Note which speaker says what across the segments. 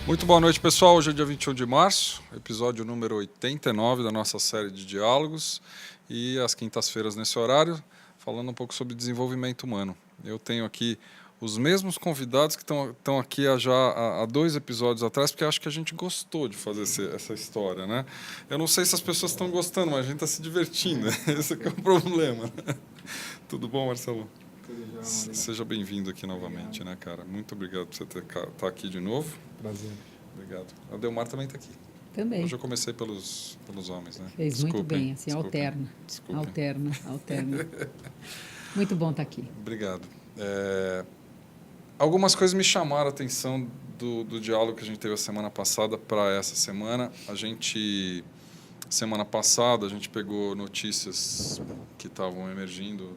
Speaker 1: Muito boa noite, pessoal. Hoje é dia 21 de março, episódio número 89 da nossa série de diálogos. E às quintas-feiras, nesse horário, falando um pouco sobre desenvolvimento humano. Eu tenho aqui os mesmos convidados que estão aqui há 2 episódios atrás, porque acho que a gente gostou de fazer essa história, né? Eu não sei se as pessoas estão gostando, mas a gente está se divertindo. Esse é o problema. Tudo bom, Marcelo? Seja bem-vindo aqui novamente, né, cara? Muito obrigado por você estar aqui de novo.
Speaker 2: Prazer.
Speaker 1: Obrigado. A Delmar também está aqui.
Speaker 3: Também.
Speaker 1: Hoje eu comecei pelos homens, né?
Speaker 3: Fez muito bem, assim, alterna. Muito bom estar aqui.
Speaker 1: Obrigado. Algumas coisas me chamaram a atenção do diálogo que a gente teve a semana passada para essa semana. Semana passada, a gente pegou notícias que estavam emergindo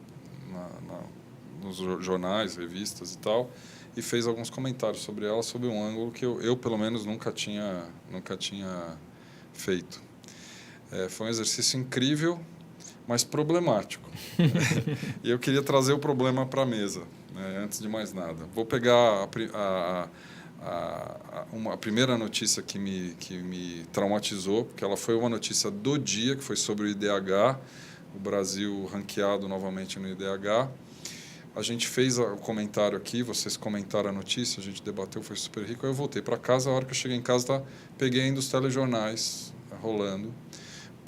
Speaker 1: nos jornais, revistas e tal, e fez alguns comentários sobre ela, sobre um ângulo que eu pelo menos nunca tinha feito. Foi um exercício incrível, mas problemático. E eu queria trazer o problema para a mesa, né, antes de mais nada. Vou pegar a primeira notícia que me traumatizou, porque ela foi uma notícia do dia, que foi sobre o IDH, o Brasil ranqueado novamente no IDH. A gente fez o comentário aqui, vocês comentaram a notícia, a gente debateu, foi super rico. Aí eu voltei para casa, a hora que eu cheguei em casa, peguei ainda os telejornais rolando.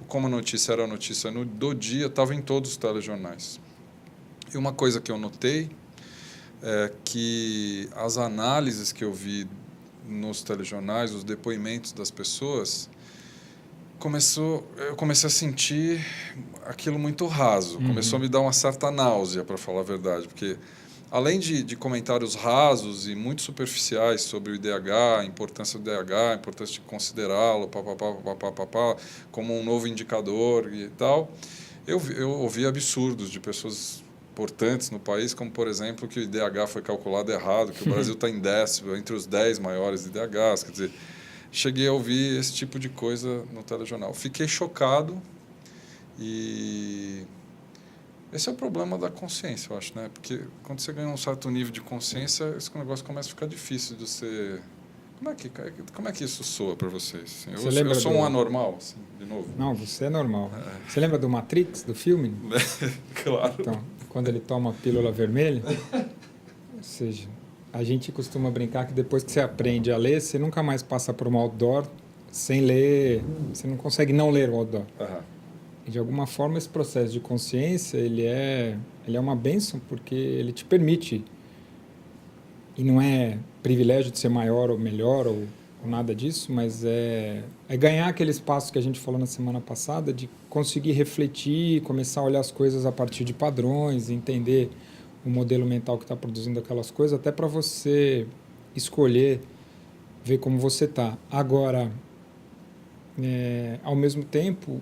Speaker 1: Como a notícia era a notícia do dia, estava em todos os telejornais. E uma coisa que eu notei é que as análises que eu vi nos telejornais, os depoimentos das pessoas, eu comecei a sentir aquilo muito raso. Começou a me dar uma certa náusea, para falar a verdade, porque além de comentários rasos e muito superficiais sobre o IDH, a importância do IDH, a importância de considerá-lo como um novo indicador e tal, eu ouvi absurdos de pessoas importantes no país, como, por exemplo, que o IDH foi calculado errado, que o Brasil está em 10º, entre os 10 maiores IDHs, quer dizer, cheguei a ouvir esse tipo de coisa no telejornal. Fiquei chocado e esse é o problema da consciência, eu acho, né? Porque quando você ganha um certo nível de consciência, esse negócio começa a ficar difícil de você... Como é que isso soa para vocês? Eu sou um anormal, assim, de novo?
Speaker 2: Não, você é normal. Você lembra do Matrix, do filme?
Speaker 1: Claro.
Speaker 2: Então, quando ele toma a pílula vermelha, ou seja, a gente costuma brincar que depois que você aprende a ler, você nunca mais passa por um outdoor sem ler, você não consegue não ler o outdoor. E de alguma forma esse processo de consciência, ele é uma bênção porque ele te permite, e não é privilégio de ser maior ou melhor ou nada disso, mas é ganhar aquele espaço que a gente falou na semana passada, de conseguir refletir, começar a olhar as coisas a partir de padrões, entender o modelo mental que está produzindo aquelas coisas, até para você escolher, ver como você está. Agora, ao mesmo tempo,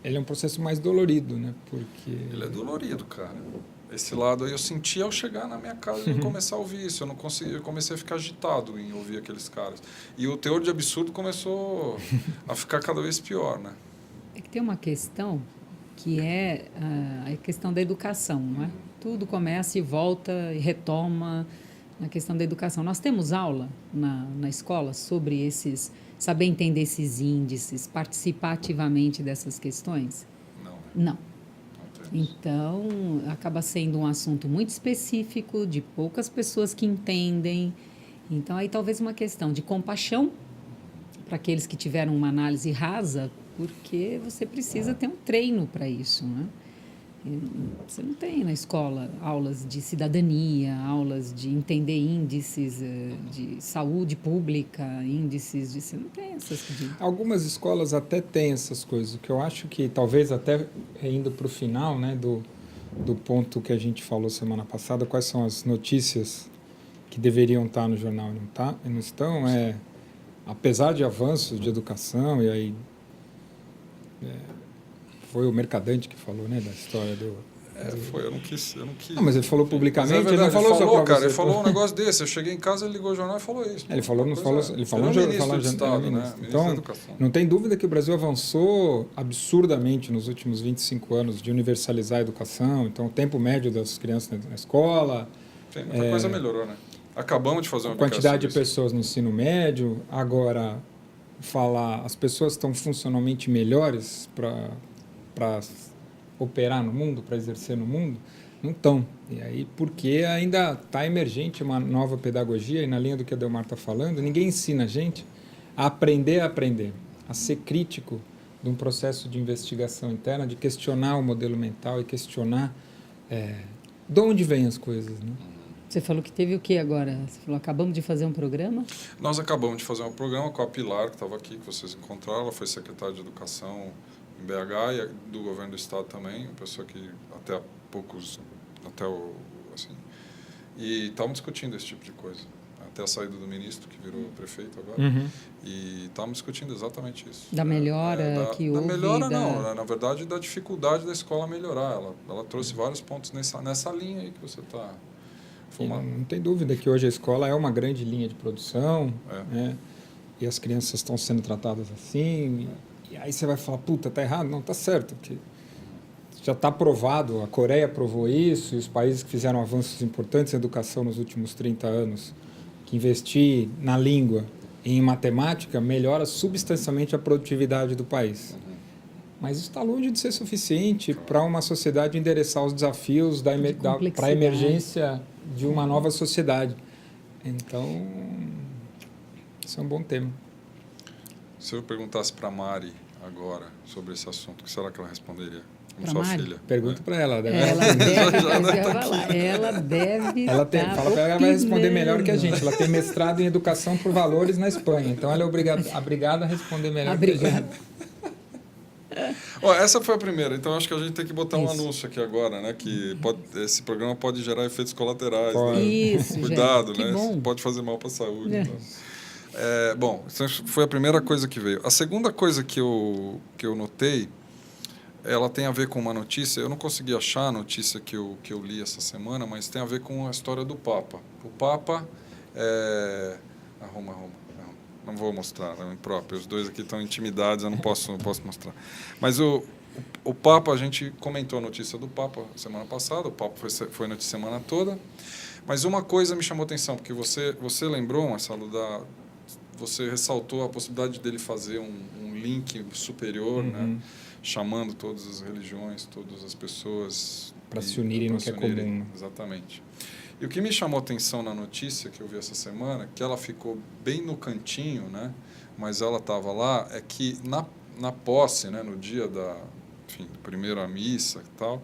Speaker 2: ele é um processo mais dolorido, né? Porque...
Speaker 1: Ele é dolorido, cara. Esse lado aí eu senti ao chegar na minha casa e começar a ouvir isso. Eu comecei a ficar agitado em ouvir aqueles caras. E o teor de absurdo começou a ficar cada vez pior, né?
Speaker 3: É que tem uma questão que é a questão da educação, não é? Tudo começa e volta e retoma na questão da educação. Nós temos aula na escola sobre saber entender esses índices, participar ativamente dessas questões? Não. Então, acaba sendo um assunto muito específico, de poucas pessoas que entendem. Então, aí talvez uma questão de compaixão para aqueles que tiveram uma análise rasa, porque você precisa ter um treino para isso, né? Você não tem na escola aulas de cidadania, aulas de entender índices de saúde pública, você não tem essas coisas.
Speaker 2: Algumas escolas até têm essas coisas. O que eu acho que talvez até indo para o final, né, do ponto que a gente falou semana passada, quais são as notícias que deveriam estar no jornal e não estão, apesar de avanços de educação, e aí foi o Mercadante que falou, né, da história do...
Speaker 1: Foi, eu não quis.
Speaker 2: Não, mas ele falou publicamente,
Speaker 1: verdade,
Speaker 2: ele não falou só para você.
Speaker 1: Ele falou um negócio desse. Eu cheguei em casa, ele ligou o jornal e falou isso.
Speaker 2: Ele falou no
Speaker 1: ministro do Estado, né?
Speaker 2: Então, não tem dúvida que o Brasil avançou absurdamente nos últimos 25 anos de universalizar a educação. Então, o tempo médio das crianças na escola...
Speaker 1: Tem muita coisa melhorou, né? Acabamos de fazer uma
Speaker 2: quantidade de
Speaker 1: sobre isso.
Speaker 2: pessoas no ensino médio. Agora, falar, as pessoas estão funcionalmente melhores para operar no mundo, para exercer no mundo? Não estão. E aí, porque ainda está emergente uma nova pedagogia, e na linha do que a Delmar está falando, ninguém ensina a gente a aprender, a ser crítico de um processo de investigação interna, de questionar o modelo mental e questionar de onde vêm as coisas, né?
Speaker 3: Você falou que teve o que agora? Você falou, acabamos de fazer um programa?
Speaker 1: Nós acabamos de fazer um programa com a Pilar, que estava aqui, que vocês encontraram. Ela foi secretária de Educação em BH e do governo do estado também, uma pessoa que assim, e estávamos discutindo esse tipo de coisa, até a saída do ministro, que virou prefeito agora, e estávamos discutindo exatamente isso.
Speaker 3: Da melhora que houve?
Speaker 1: Da melhora não, na verdade da dificuldade da escola melhorar. Ela trouxe vários pontos nessa linha aí que você está...
Speaker 2: Não tem dúvida que hoje a escola é uma grande linha de produção, né? E as crianças estão sendo tratadas assim, e aí você vai falar, puta, tá errado? Não, tá certo, porque já está provado, a Coreia provou isso, e os países que fizeram avanços importantes em educação nos últimos 30 anos, que investir na língua e em matemática melhora substancialmente a produtividade do país. Mas isso está longe de ser suficiente para uma sociedade endereçar os desafios para a emergência de uma nova sociedade. Então, isso é um bom tema.
Speaker 1: Se eu perguntasse para a Mari agora sobre esse assunto, o que será que ela responderia? Como
Speaker 3: pra
Speaker 1: sua
Speaker 3: Mari?
Speaker 1: filha.
Speaker 2: Pergunta para ela.
Speaker 3: Ela deve
Speaker 2: fala para ela, ela vai responder melhor que a gente. Ela tem mestrado em Educação por Valores na Espanha. Então, ela é obrigada a responder melhor que a gente.
Speaker 1: Essa foi a primeira, então acho que a gente tem que botar um anúncio aqui agora, né? Que esse programa pode gerar efeitos colaterais. Né?
Speaker 3: Isso,
Speaker 1: cuidado,
Speaker 3: gente,
Speaker 1: né?
Speaker 3: bom.
Speaker 1: Pode fazer mal para a saúde. Então. Bom, essa foi a primeira coisa que veio. A segunda coisa que eu notei, ela tem a ver com uma notícia. Eu não consegui achar a notícia que eu li essa semana, mas tem a ver com a história do Papa. O Papa Arruma. Não vou mostrar, é impróprio. Os dois aqui estão intimidados, eu não posso mostrar. Mas o Papa, a gente comentou a notícia do Papa semana passada, o Papa foi notícia semana toda. Mas uma coisa me chamou a atenção, porque você lembrou, Marcelo, você ressaltou a possibilidade dele fazer um link superior, né? Chamando todas as religiões, todas as pessoas...
Speaker 2: Para se unirem no que é comum.
Speaker 1: Exatamente. E o que me chamou a atenção na notícia que eu vi essa semana, que ela ficou bem no cantinho, né? Mas ela estava lá, é que na posse, né? No dia da primeira missa e tal,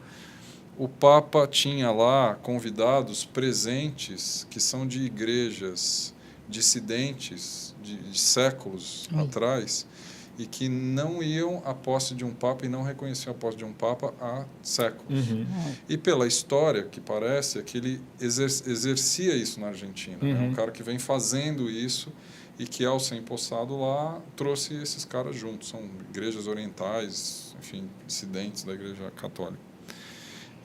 Speaker 1: o Papa tinha lá convidados presentes que são de igrejas dissidentes de séculos atrás, e que não iam à posse de um Papa e não reconheciam a posse de um Papa há séculos. E pela história, que parece, é que ele exercia isso na Argentina. É um cara que vem fazendo isso e que, ao ser empossado lá, trouxe esses caras juntos. São igrejas orientais, enfim, dissidentes da Igreja Católica.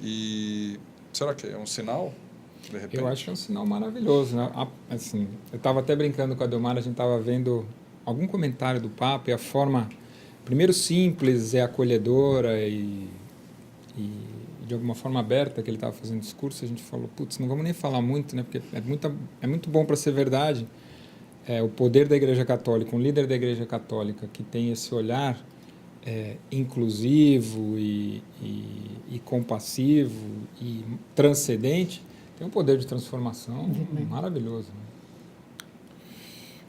Speaker 1: E será que é um sinal, de repente?
Speaker 2: Eu acho que é um sinal maravilhoso, né? Assim, eu estava até brincando com a Delmar, a gente estava vendo algum comentário do Papa, e a forma, primeiro, simples, acolhedora e de alguma forma aberta que ele estava fazendo discurso, a gente falou, putz, não vamos nem falar muito, né? Porque é muito bom para ser verdade. O poder da Igreja Católica, um líder da Igreja Católica que tem esse olhar inclusivo e compassivo e transcendente, tem um poder de transformação maravilhoso. Né?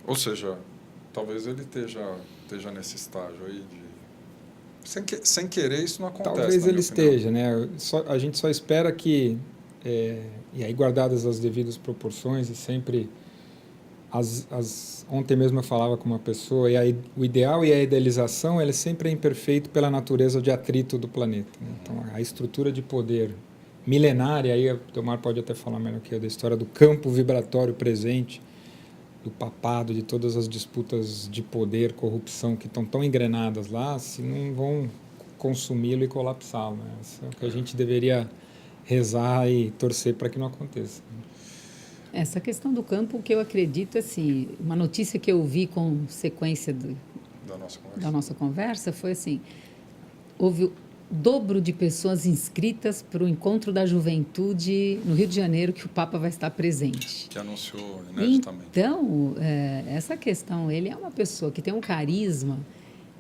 Speaker 1: Ou seja, talvez ele esteja nesse estágio aí de... Sem querer, isso não acontece.
Speaker 2: Talvez ele esteja, né? A gente só espera que, e aí guardadas as devidas proporções, e sempre... Ontem mesmo eu falava com uma pessoa, e o ideal e a idealização, ele sempre é imperfeito pela natureza de atrito do planeta. Né? Então, a estrutura de poder milenária, aí o Delmar pode até falar melhor que eu, da história do campo vibratório presente, do papado, de todas as disputas de poder, corrupção que estão tão engrenadas lá, se não vão consumi-lo e colapsá-lo. Né? Isso é o que a gente deveria rezar e torcer para que não aconteça.
Speaker 3: Essa questão do campo, que eu acredito, assim, uma notícia que eu vi com sequência da nossa conversa foi assim, houve dobro de pessoas inscritas para o Encontro da Juventude no Rio de Janeiro, que o Papa vai estar presente.
Speaker 1: Que anunciou ineditamente.
Speaker 3: Então, essa questão, ele é uma pessoa que tem um carisma,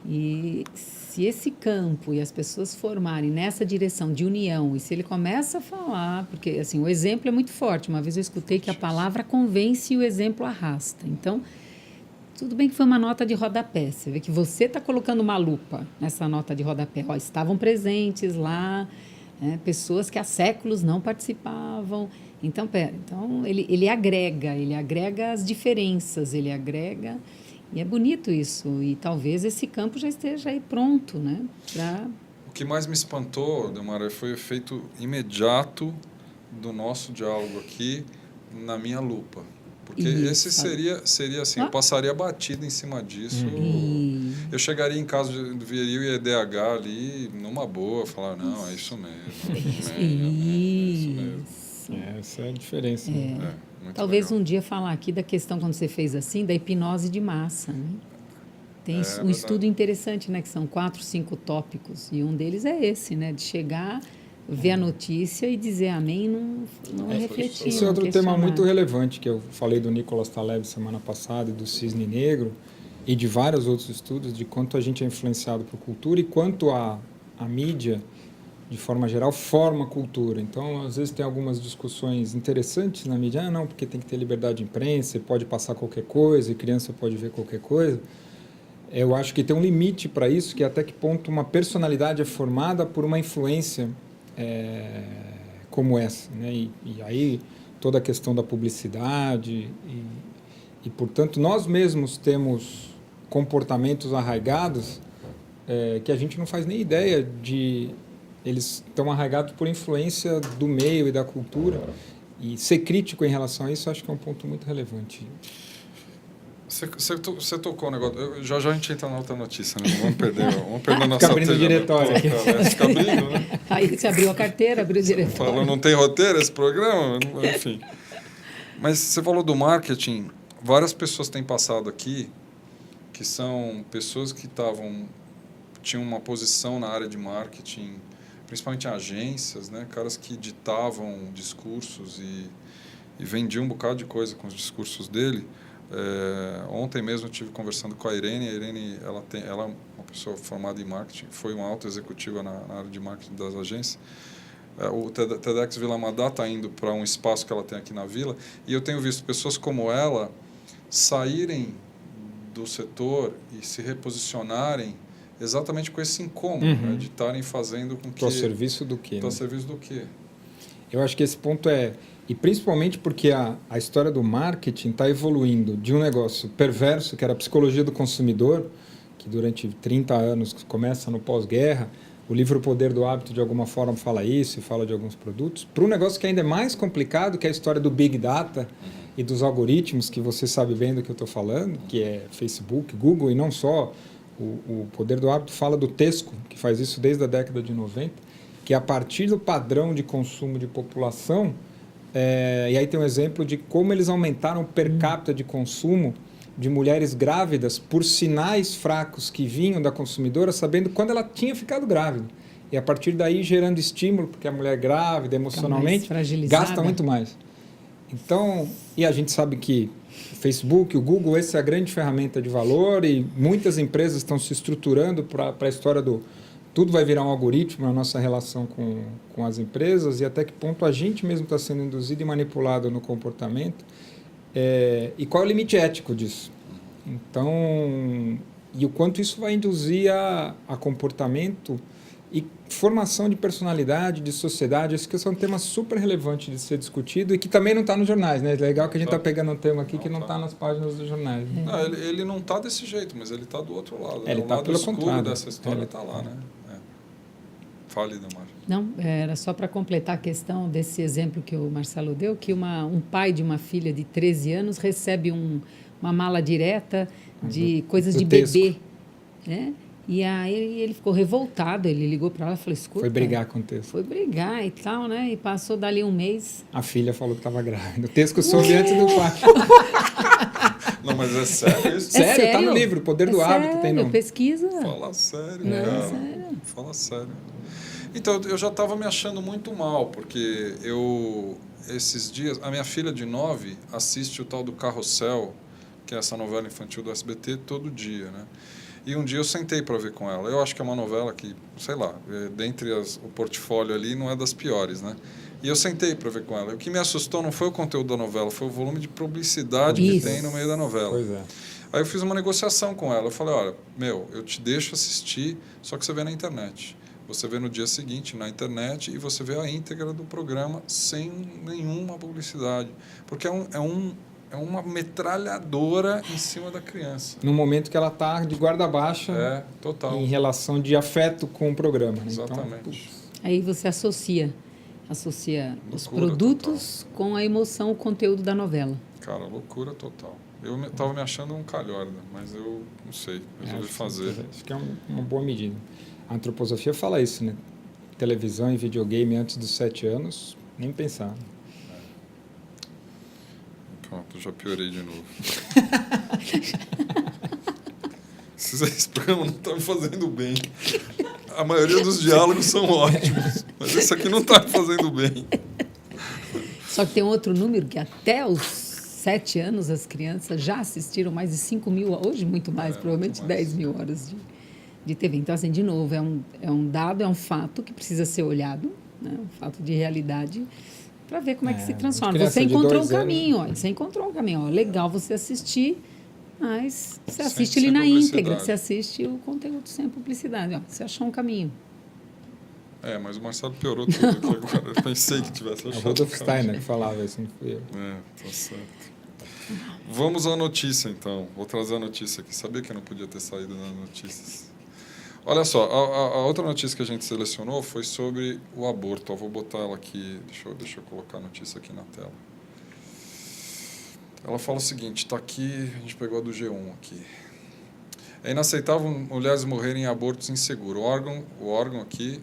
Speaker 3: e se esse campo e as pessoas formarem nessa direção de união, e se ele começa a falar, porque assim, o exemplo é muito forte. Uma vez eu escutei que a palavra convence e o exemplo arrasta. Então, tudo bem que foi uma nota de rodapé. Você vê que você está colocando uma lupa nessa nota de rodapé. Ó, estavam presentes lá, pessoas que há séculos não participavam. Então, ele agrega as diferenças, ele agrega... E é bonito isso. E talvez esse campo já esteja aí pronto, né?
Speaker 1: O que mais me espantou, Delmara, foi o efeito imediato do nosso diálogo aqui na minha lupa. Porque esse seria assim, eu passaria batido em cima disso. Eu chegaria em casa do Vieril e EDH ali, numa boa, falar, não, é isso mesmo. É isso mesmo.
Speaker 2: Essa é a diferença.
Speaker 3: Talvez
Speaker 1: legal.
Speaker 3: um dia falar aqui da questão, quando você fez assim, da hipnose de massa. Né? Tem um estudo interessante, né, que são 4, 5 tópicos. E um deles é esse, né, de chegar, ver a notícia e dizer amém, não refletir.
Speaker 2: Esse é outro tema muito relevante, que eu falei do Nicolas Taleb semana passada, e do Cisne Negro, e de vários outros estudos, de quanto a gente é influenciado por cultura e quanto a mídia, de forma geral, forma cultura. Então, às vezes tem algumas discussões interessantes na mídia. Não, porque tem que ter liberdade de imprensa, você pode passar qualquer coisa, e criança pode ver qualquer coisa. Eu acho que tem um limite para isso, que é até que ponto uma personalidade é formada por uma influência como essa. Né? E aí, toda a questão da publicidade. E, portanto, nós mesmos temos comportamentos arraigados que a gente não faz nem ideia de... Eles estão arraigados por influência do meio e da cultura. E ser crítico em relação a isso, acho que é um ponto muito relevante.
Speaker 1: Você tocou o negócio. Já a gente entra na outra notícia, né? Vamos perder a nossa...
Speaker 2: Fica abrindo o diretório aqui.
Speaker 1: Fica abrindo, né?
Speaker 3: Aí você abriu a carteira, abriu o diretório.
Speaker 1: Falou, não tem roteiro esse programa? Enfim. Mas você falou do marketing. Várias pessoas têm passado aqui que são pessoas que tinham uma posição na área de marketing, principalmente em agências, né? Caras que ditavam discursos e vendiam um bocado de coisa com os discursos dele. Ontem mesmo eu estive conversando com a Irene. A Irene, ela é uma pessoa formada em marketing, foi uma alta executiva na área de marketing das agências. O TEDx Vila Madá está indo para um espaço que ela tem aqui na Vila, e eu tenho visto pessoas como ela saírem do setor e se reposicionarem exatamente com esse incômodo, né, de estarem fazendo com que...
Speaker 2: Estou a serviço do quê?
Speaker 1: Estou a serviço do quê?
Speaker 2: Eu acho que esse ponto e principalmente porque a história do marketing está evoluindo de um negócio perverso, que era a psicologia do consumidor, que durante 30 anos começa no pós-guerra, o livro O Poder do Hábito de alguma forma fala isso e fala de alguns produtos, para um negócio que ainda é mais complicado, que é a história do Big Data e dos algoritmos, que você sabe bem do que eu estou falando, que é Facebook, Google, e não só. O Poder do Hábito fala do Tesco, que faz isso desde a década de 90, que a partir do padrão de consumo de população, e aí tem um exemplo de como eles aumentaram o per capita de consumo de mulheres grávidas por sinais fracos que vinham da consumidora, sabendo quando ela tinha ficado grávida. E a partir daí gerando estímulo, porque a mulher grávida emocionalmente gasta muito mais. Então, e a gente sabe que o Facebook, o Google, essa é a grande ferramenta de valor, e muitas empresas estão se estruturando para a história do... Tudo vai virar um algoritmo na nossa relação com as empresas, e até que ponto a gente mesmo está sendo induzido e manipulado no comportamento. E qual é o limite ético disso? Então, e o quanto isso vai induzir a comportamento e formação de personalidade, de sociedade. Esse que é um tema super relevante de ser discutido e que também não está nos jornais, né? É legal que a gente está pegando um tema aqui que não está nas páginas dos jornais. Né?
Speaker 1: Não, ele não está desse jeito, mas ele está do outro lado.
Speaker 2: Ele está pelo contrário
Speaker 1: dessa história está lá, né? Fale, Delmara.
Speaker 3: Não, era só para completar a questão desse exemplo que o Marcelo deu, que um pai de uma filha de 13 anos recebe uma mala direta de coisas de bebê, né? E aí ele ficou revoltado, ele ligou para ela e falou, escuta...
Speaker 2: Foi brigar com o Tesco.
Speaker 3: Foi brigar e tal, né? E passou dali um mês...
Speaker 2: A filha falou que estava grávida. O Tesco soube antes do pai.
Speaker 1: Não, mas é sério isso?
Speaker 2: Sério, tá no livro, O Poder do Hábito. Tem nome.
Speaker 3: Pesquisa.
Speaker 1: Fala sério,
Speaker 3: Não,
Speaker 1: cara.
Speaker 3: sério.
Speaker 1: Fala sério. Então, eu já estava me achando muito mal, porque esses dias, a minha filha de 9 assiste o tal do Carrossel, que é essa novela infantil do SBT, todo dia, né? E um dia eu sentei para ver com ela. Eu acho que é uma novela que, sei lá, dentre o portfólio ali, não é das piores, né? E eu sentei para ver com ela. O que me assustou não foi o conteúdo da novela, foi o volume de publicidade que tem no meio da novela.
Speaker 2: Pois é.
Speaker 1: Aí eu fiz uma negociação com ela. Eu falei, olha, eu te deixo assistir, só que você vê na internet. Você vê no dia seguinte na internet e você vê a íntegra do programa sem nenhuma publicidade. Porque é uma metralhadora em cima da criança.
Speaker 2: No momento que ela está de guarda baixa
Speaker 1: total.
Speaker 2: em relação de afeto com o programa. Né?
Speaker 1: Exatamente.
Speaker 3: Então, aí você associa os produtos
Speaker 1: total.
Speaker 3: com a emoção, o conteúdo da novela.
Speaker 1: Cara, loucura total. Eu estava me achando um calhorda, mas eu não sei, resolvi fazer.
Speaker 2: Acho que é uma boa medida. A antroposofia fala isso, né? Televisão e videogame antes dos 7 anos, nem pensar.
Speaker 1: Pronto, já piorei de novo. Esse programa não está me fazendo bem. A maioria dos diálogos são ótimos, mas esse aqui não está me fazendo bem.
Speaker 3: Só que tem outro número que até os 7 anos as crianças já assistiram mais de 5 mil, hoje muito mais, provavelmente
Speaker 1: muito mais.
Speaker 3: 10 mil horas de TV. Então, assim, de novo, é um dado, é um fato que precisa ser olhado, né? Um fato de realidade, para ver como é que se transforma. Você encontrou um caminho, você encontrou um caminho. Ó, legal você assistir, mas você assiste ali na íntegra, você assiste o conteúdo sem publicidade. Ó, você achou um caminho.
Speaker 1: Mas o Marcelo piorou tudo aqui agora. Eu pensei que tivesse achado.
Speaker 2: O Rudolf Steiner que falava isso, não fui eu.
Speaker 1: Tá certo. Vamos à notícia, então. Vou trazer a notícia aqui. Sabia que eu não podia ter saído nas notícias. Olha só, a outra notícia que a gente selecionou foi sobre o aborto. Eu vou botar ela aqui, deixa eu colocar a notícia aqui na tela. Ela fala o seguinte, está aqui, a gente pegou a do G1 aqui. É inaceitável mulheres morrerem em abortos inseguros. O órgão aqui,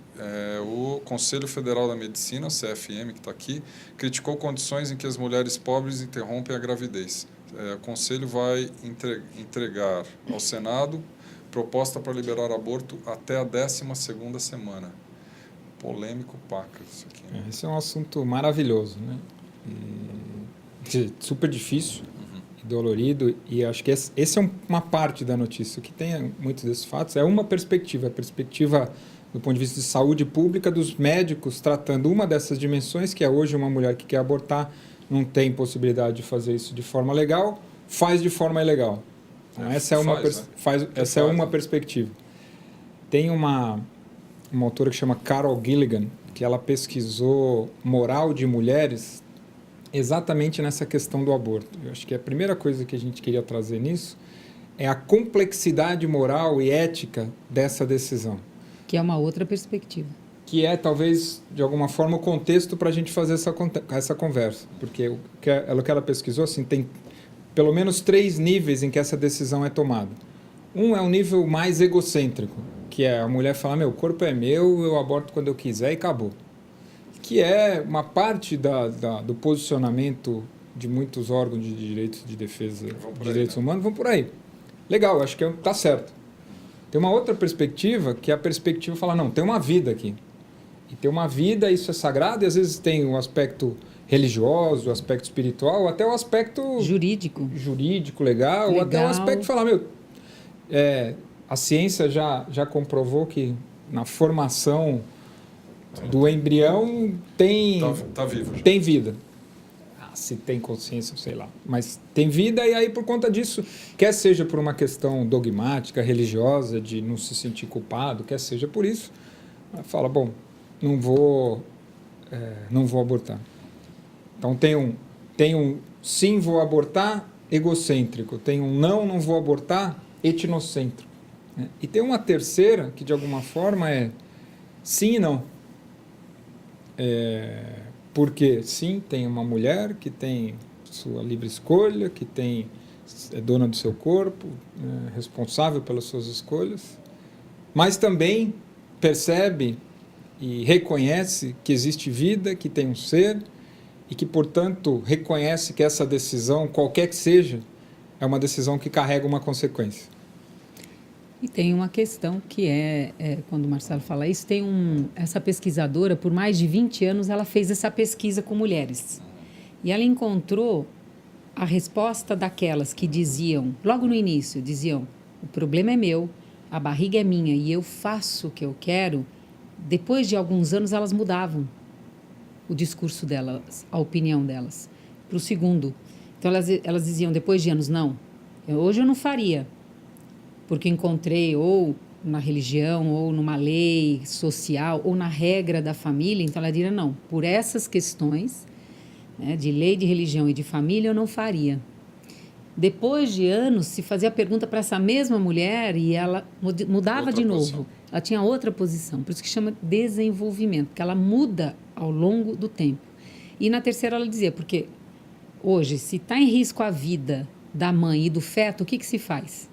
Speaker 1: o Conselho Federal da Medicina, CFM, que está aqui, criticou condições em que as mulheres pobres interrompem a gravidez. O Conselho vai entregar ao Senado proposta para liberar aborto até a 12ª semana. Polêmico paca isso aqui. Né?
Speaker 2: Esse é um assunto maravilhoso, né? Super difícil. Dolorido, e acho que esse é uma parte da notícia. O que tem muitos desses fatos é uma perspectiva, a perspectiva do ponto de vista de saúde pública dos médicos tratando uma dessas dimensões, que é hoje uma mulher que quer abortar, não tem possibilidade de fazer isso de forma legal, faz de forma ilegal. Então, essa é uma perspectiva. Tem uma autora que chama Carol Gilligan, que ela pesquisou moral de mulheres exatamente nessa questão do aborto. Eu acho que a primeira coisa que a gente queria trazer nisso é a complexidade moral e ética dessa decisão.
Speaker 3: Que é uma outra perspectiva.
Speaker 2: Que é, talvez, de alguma forma, o contexto para a gente fazer essa conversa. Porque o que ela pesquisou, assim, tem pelo menos 3 níveis em que essa decisão é tomada. Um é o nível mais egocêntrico, que é a mulher falar, meu corpo é meu, eu aborto quando eu quiser e acabou. Que é uma parte do posicionamento de muitos órgãos de direitos de defesa de direitos humanos, vão por aí. Legal, acho que está certo. Tem uma outra perspectiva, que é a perspectiva de falar, não, tem uma vida aqui. E tem uma vida, isso é sagrado, e às vezes tem o aspecto religioso, o aspecto espiritual, até o aspecto... Jurídico, legal. Ou até o aspecto de falar, a ciência já comprovou que na formação do embrião
Speaker 1: tá vivo já.
Speaker 2: Tem vida. Se tem consciência, sei lá. Mas tem vida e aí por conta disso, quer seja por uma questão dogmática, religiosa, de não se sentir culpado, quer seja por isso, fala, bom, não vou abortar. Então tem um sim, vou abortar, egocêntrico. Tem um não vou abortar, etnocêntrico. E tem uma terceira, que de alguma forma é sim e não. Porque sim, tem uma mulher que tem sua livre escolha, que é dona do seu corpo, responsável pelas suas escolhas, mas também percebe e reconhece que existe vida, que tem um ser e que, portanto, reconhece que essa decisão, qualquer que seja, é uma decisão que carrega uma consequência.
Speaker 3: E tem uma questão que quando o Marcelo fala isso, essa pesquisadora, por mais de 20 anos, ela fez essa pesquisa com mulheres. E ela encontrou a resposta daquelas que diziam, logo no início, o problema é meu, a barriga é minha e eu faço o que eu quero. Depois de alguns anos, elas mudavam o discurso delas, a opinião delas, para o segundo. Então, elas diziam, depois de anos, não, hoje eu não faria, porque encontrei ou na religião, ou numa lei social, ou na regra da família. Então, ela diria, não, por essas questões, né, de lei, de religião e de família, eu não faria. Depois de anos, se fazia a pergunta para essa mesma mulher e ela mudava
Speaker 1: Outra
Speaker 3: de novo.
Speaker 1: posição.
Speaker 3: Ela tinha outra posição, por isso que chama desenvolvimento, porque ela muda ao longo do tempo. E na terceira ela dizia, porque hoje, se está em risco a vida da mãe e do feto, o que se faz?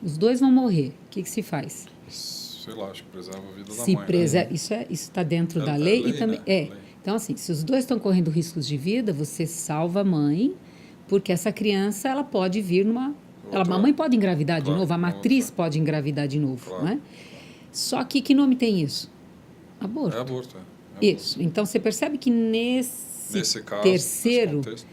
Speaker 3: Os dois vão morrer. O que se faz?
Speaker 1: Sei lá, acho que preserva a vida da
Speaker 3: Se
Speaker 1: mãe.
Speaker 3: preserva, isso está dentro da lei, e também
Speaker 1: né?
Speaker 3: é.
Speaker 1: Lei.
Speaker 3: Então, assim, se os dois estão correndo riscos de vida, você salva a mãe, porque essa criança ela pode vir a mãe pode engravidar de novo, a matriz pode engravidar de novo,
Speaker 1: Claro.
Speaker 3: não é? Só que nome tem isso? Aborto.
Speaker 1: É aborto,
Speaker 3: Isso. Então você percebe que nesse
Speaker 1: caso,
Speaker 3: terceiro
Speaker 1: nesse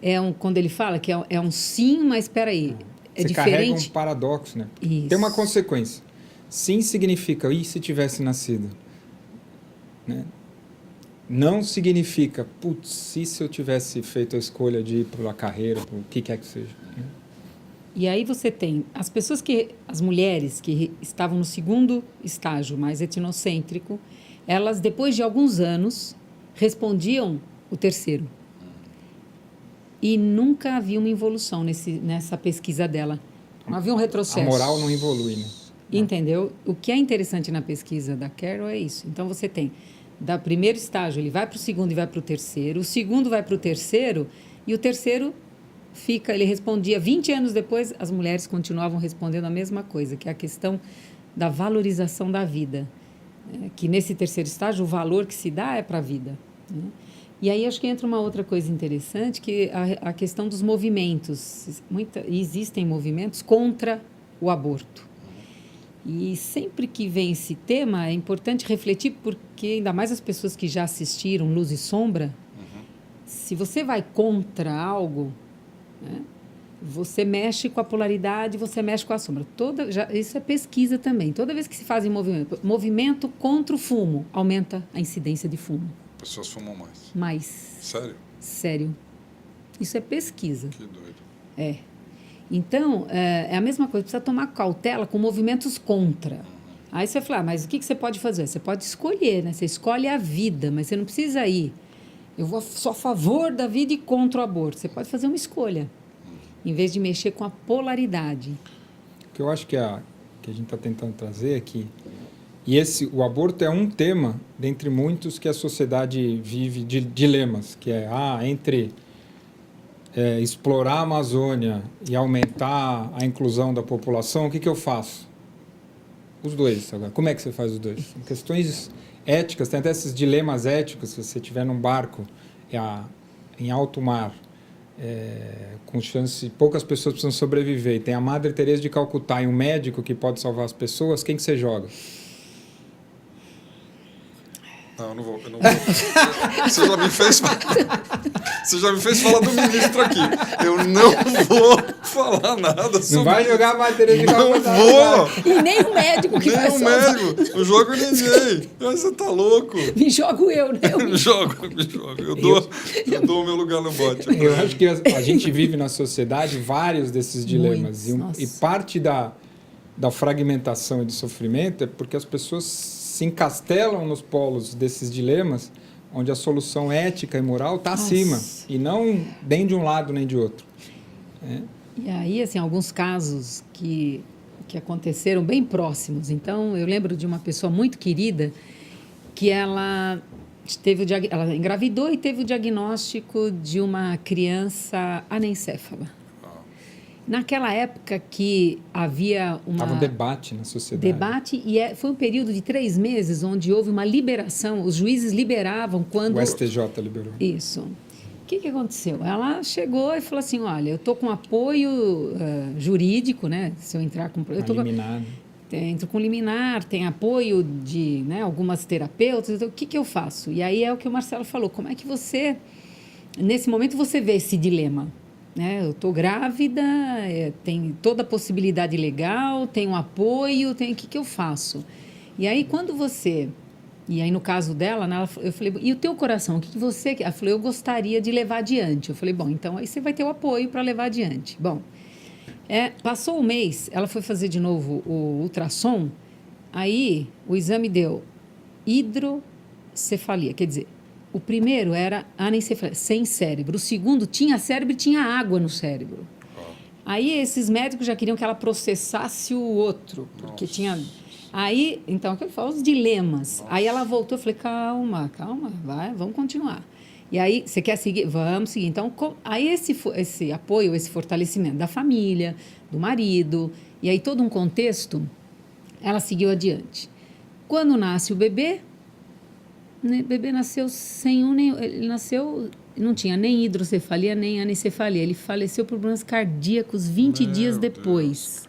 Speaker 1: contexto,
Speaker 3: quando ele fala que é um sim, mas espera aí, é
Speaker 2: Você carrega
Speaker 3: diferente.
Speaker 2: um paradoxo, né?
Speaker 3: Isso.
Speaker 2: Tem uma consequência. Sim significa, e se tivesse nascido? Né? Não significa, putz, e se eu tivesse feito a escolha de ir para a carreira, para o que quer que seja. Né?
Speaker 3: E aí você tem as mulheres que estavam no segundo estágio, mais etnocêntrico, elas, depois de alguns anos, respondiam o terceiro. E nunca havia uma evolução nessa pesquisa dela. Não havia um retrocesso.
Speaker 2: A moral não evolui, né?
Speaker 3: Entendeu? O que é interessante na pesquisa da Carol é isso. Então, você tem, da primeiro estágio, ele vai para o segundo e vai para o terceiro. O segundo vai para o terceiro e o terceiro ele respondia 20 anos depois, as mulheres continuavam respondendo a mesma coisa, que é a questão da valorização da vida. Que nesse terceiro estágio, o valor que se dá é para a vida. Né? E aí acho que entra uma outra coisa interessante, que a questão dos movimentos. Existem movimentos contra o aborto. E sempre que vem esse tema, é importante refletir, porque ainda mais as pessoas que já assistiram Luz e Sombra, se você vai contra algo, né, você mexe com a polaridade, você mexe com a sombra. Isso é pesquisa também. Toda vez que se faz movimento contra o fumo, aumenta a incidência de fumo.
Speaker 1: pessoas fumam mais.
Speaker 3: Mais.
Speaker 1: Sério?
Speaker 3: Sério. Isso é pesquisa.
Speaker 1: Que doido.
Speaker 3: É. Então, é a mesma coisa, precisa tomar cautela com movimentos contra. Aí você vai falar, mas o que você pode fazer? Você pode escolher, né? Você escolhe a vida, mas você não precisa ir. Sou a favor da vida e contra o aborto. Você pode fazer uma escolha, em vez de mexer com a polaridade.
Speaker 2: O que eu acho que a gente está tentando trazer aqui, o aborto é um tema, dentre muitos, que a sociedade vive de dilemas, que é entre explorar a Amazônia e aumentar a inclusão da população, o que eu faço? Os dois. Agora, como é que você faz os dois? Questões éticas, tem até esses dilemas éticos, se você estiver num barco em alto mar, com chance, poucas pessoas precisam sobreviver, e tem a Madre Teresa de Calcutá e um médico que pode salvar as pessoas, quem que você joga?
Speaker 1: Não, eu não vou. Você já me fez falar do ministro aqui. Eu não vou falar nada sobre.
Speaker 2: Não vai jogar a Madre Teresa de Calcutá.
Speaker 1: Não vou!
Speaker 3: E nem o médico que vai
Speaker 1: Nem o
Speaker 3: salvar.
Speaker 1: médico. Não jogo ninguém. Você tá louco.
Speaker 3: Me jogo eu, né?
Speaker 1: Me jogo. Eu dou o meu lugar no bote.
Speaker 2: Eu acho que a gente vive na sociedade vários desses dilemas. E parte da fragmentação e do sofrimento é porque as pessoas se encastelam nos polos desses dilemas, onde a solução ética e moral está acima, e não nem de um lado nem de outro.
Speaker 3: E aí, assim, alguns casos que aconteceram bem próximos. Então, eu lembro de uma pessoa muito querida que ela engravidou e teve o diagnóstico de uma criança anencéfala. Naquela época que havia
Speaker 2: Estava um debate na sociedade.
Speaker 3: Foi um período de 3 meses onde houve uma liberação, os juízes liberavam quando...
Speaker 2: O STJ liberou.
Speaker 3: Isso. O que aconteceu? Ela chegou e falou assim, olha, eu estou com apoio jurídico, né? Se eu entrar com... entro com liminar, tem apoio de, né, algumas terapeutas, então, o que eu faço? E aí é o que o Marcelo falou, como é que você, nesse momento, você vê esse dilema? Né? Eu estou grávida, tem toda a possibilidade legal, tem um apoio, o que eu faço? E aí, quando você... E aí, no caso dela, né, eu falei, e o teu coração, o que você... Ela falou, eu gostaria de levar adiante. Eu falei, bom, então aí você vai ter o apoio para levar adiante. Bom, passou um mês, ela foi fazer de novo o ultrassom, aí o exame deu hidrocefalia, quer dizer, o primeiro era anencefalia, sem cérebro. O segundo tinha cérebro e tinha água no cérebro. Aí esses médicos já queriam que ela processasse o outro, porque tinha... Aí, então, o que ele fala? Os dilemas. Nossa. Aí ela voltou, eu falei, calma, vamos continuar. E aí, você quer seguir? Vamos seguir. Então, aí esse apoio, esse fortalecimento da família, do marido, e aí todo um contexto, ela seguiu adiante. Quando nasce o bebê nasceu ele nasceu, não tinha nem hidrocefalia, nem anencefalia. Ele faleceu por problemas cardíacos 20 dias depois.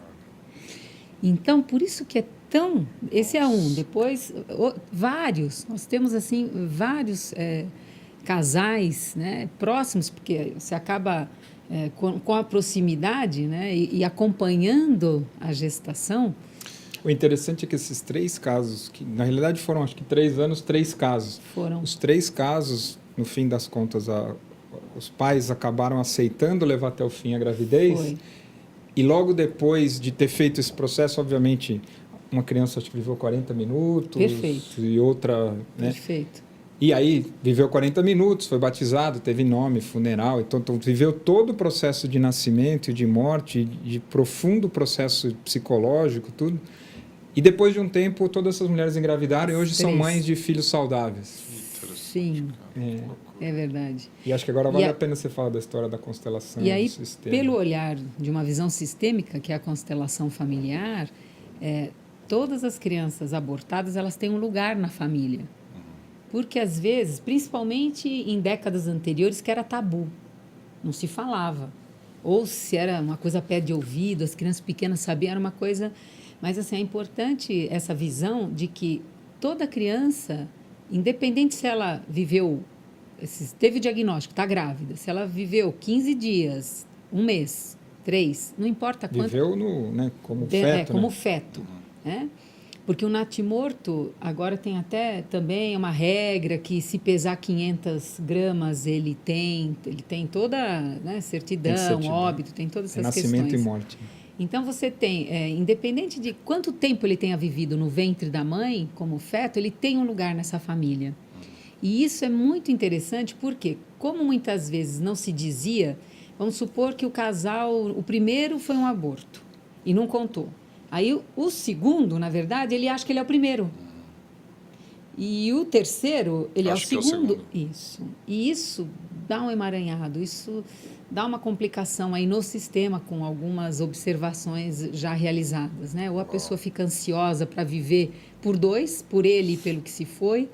Speaker 3: Então, por isso que é tão... Esse é um. Depois, vários. Nós temos, assim, vários casais, né, próximos, porque você acaba com a proximidade, né, e acompanhando a gestação.
Speaker 2: O interessante é que esses 3 casos, que na realidade foram, acho que 3 anos, 3 casos.
Speaker 3: Foram.
Speaker 2: Os 3 casos, no fim das contas, os pais acabaram aceitando levar até o fim a gravidez.
Speaker 3: Foi.
Speaker 2: E logo depois de ter feito esse processo, obviamente, uma criança acho que viveu 40 minutos.
Speaker 3: Perfeito.
Speaker 2: E outra... Né?
Speaker 3: Perfeito.
Speaker 2: E aí viveu 40 minutos, foi batizado, teve nome, funeral, então viveu todo o processo de nascimento e de morte, de profundo processo psicológico, tudo. E depois de um tempo, todas essas mulheres engravidaram e hoje são mães de filhos saudáveis.
Speaker 3: Sim, é verdade.
Speaker 2: E acho que agora vale a pena você falar da história da constelação.
Speaker 3: E aí,
Speaker 2: do sistema.
Speaker 3: pelo olhar de uma visão sistêmica, que é a constelação familiar, todas as crianças abortadas, elas têm um lugar na família. Porque, às vezes, principalmente em décadas anteriores, que era tabu, não se falava. Ou se era uma coisa a pé de ouvido, as crianças pequenas sabiam, era uma coisa... Mas, assim, é importante essa visão de que toda criança, independente se ela viveu, teve diagnóstico, está grávida, se ela viveu 15 dias, 1 mês, 3, não importa quanto...
Speaker 2: Viveu como feto.
Speaker 3: Como feto, né? Porque o natimorto, agora tem até também uma regra que se pesar 500 gramas, ele tem toda, né, certidão, óbito, tem todas essas questões.
Speaker 2: Nascimento e morte.
Speaker 3: Então, você tem, independente de quanto tempo ele tenha vivido no ventre da mãe, como feto, ele tem um lugar nessa família. E isso é muito interessante porque, como muitas vezes não se dizia, vamos supor que o casal, o primeiro foi um aborto e não contou. Aí o segundo, na verdade, ele acha que ele é o primeiro. E o terceiro, ele é o segundo. Isso. E isso dá um emaranhado, isso dá uma complicação aí no sistema com algumas observações já realizadas, né? Ou a pessoa fica ansiosa para viver por 2, por ele e pelo que se foi.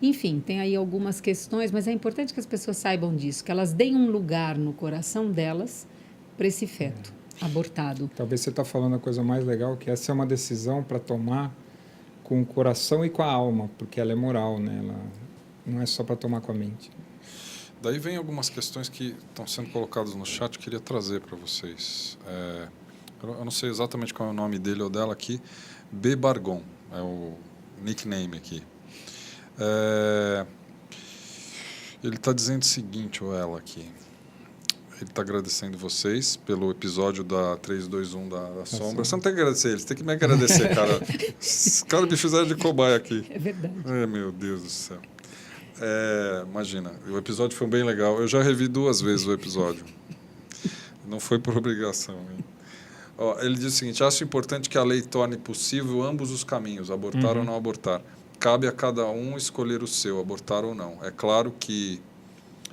Speaker 3: Enfim, tem aí algumas questões, mas é importante que as pessoas saibam disso, que elas deem um lugar no coração delas para esse feto abortado.
Speaker 2: Talvez você está falando a coisa mais legal, que essa é uma decisão para tomar com o coração e com a alma, porque ela é moral, né? Ela não é só para tomar com a mente.
Speaker 1: Daí vem algumas questões que estão sendo colocadas no chat, eu queria trazer para vocês. Eu não sei exatamente qual é o nome dele ou dela aqui, B. Bargon, é o nickname aqui. Ele está dizendo o seguinte, ou ela aqui, ele está agradecendo vocês pelo episódio da 321 da Sombra. Você não tem que agradecer eles, tem que me agradecer, cara. Os caras me fizeram de cobaia aqui.
Speaker 3: É verdade.
Speaker 1: Meu Deus do céu. Imagina, o episódio foi bem legal. Eu já revi 2 vezes o episódio. Não foi por obrigação. Hein? Ele diz o seguinte, acho importante que a lei torne possível ambos os caminhos, abortar ou não abortar. Cabe a cada um escolher o seu, abortar ou não. É claro que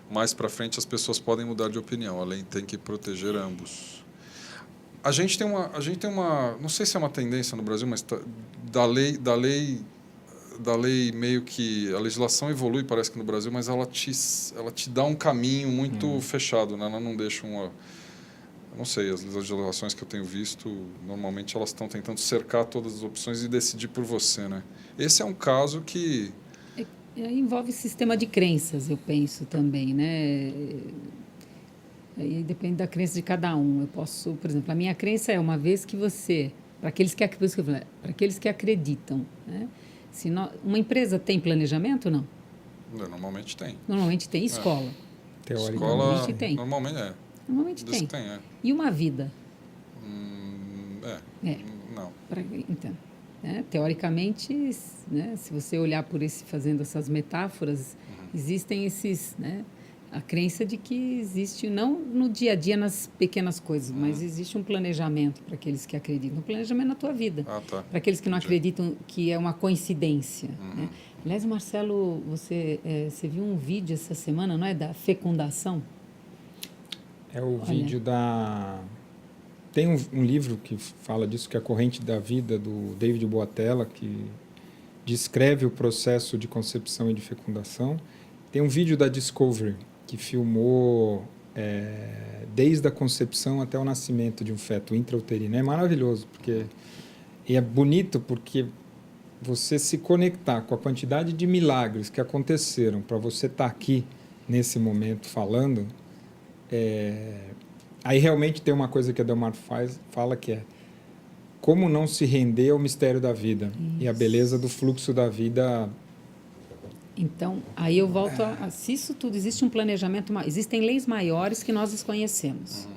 Speaker 1: mais para frente as pessoas podem mudar de opinião. A lei tem que proteger ambos. A gente tem uma, não sei se é uma tendência no Brasil, mas da lei meio que a legislação evolui, parece que no Brasil, mas ela te dá um caminho muito fechado, né? Ela não deixa Eu não sei, as legislações que eu tenho visto, normalmente elas estão tentando cercar todas as opções e decidir por você, né? Esse é um caso que...
Speaker 3: Envolve sistema de crenças, eu penso também, né? Aí depende da crença de cada um. Eu posso, por exemplo, a minha crença é uma vez que você, para aqueles que acreditam, né? Se uma empresa tem planejamento ou não?
Speaker 1: Normalmente tem.
Speaker 3: Normalmente tem. Escola?
Speaker 2: Teoricamente.
Speaker 3: Normalmente tem.
Speaker 1: Normalmente é.
Speaker 3: Normalmente
Speaker 1: Diz
Speaker 3: tem.
Speaker 1: que tem, é.
Speaker 3: E uma vida?
Speaker 1: Não.
Speaker 3: Então, né? Teoricamente, né? Se você olhar fazendo essas metáforas, existem esses, né? A crença de que existe, não no dia a dia, nas pequenas coisas, mas existe um planejamento para aqueles que acreditam. Um planejamento na tua vida.
Speaker 1: Ah, tá.
Speaker 3: Para aqueles que não acreditam que é uma coincidência. Né? Aliás, Marcelo, você viu um vídeo essa semana, não é? Da fecundação?
Speaker 2: É o vídeo da... Tem um livro que fala disso, que é A Corrente da Vida, do David Boatella, que descreve o processo de concepção e de fecundação. Tem um vídeo da Discovery, que filmou desde a concepção até o nascimento de um feto intrauterino. É maravilhoso, e é bonito porque você se conectar com a quantidade de milagres que aconteceram para você estar aqui nesse momento falando, aí realmente tem uma coisa que a Delmar fala, que é como não se render ao mistério da vida. Isso. E a beleza do fluxo da vida.
Speaker 3: Então, aí eu volto se isso tudo, existe um planejamento, existem leis maiores que nós desconhecemos.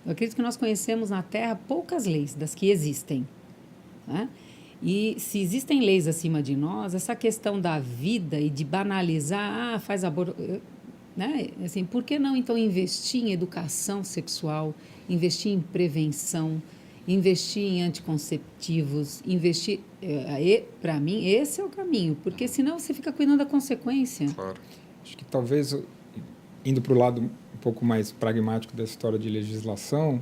Speaker 3: Eu acredito que nós conhecemos na Terra poucas leis das que existem. Né? E se existem leis acima de nós, essa questão da vida e de banalizar, faz aborto... Né? Assim, por que não, então, investir em educação sexual, investir em prevenção, investir em anticonceptivos, para mim, esse é o caminho, porque senão você fica cuidando da consequência.
Speaker 1: Claro.
Speaker 2: Acho que talvez, indo para o lado um pouco mais pragmático da história de legislação,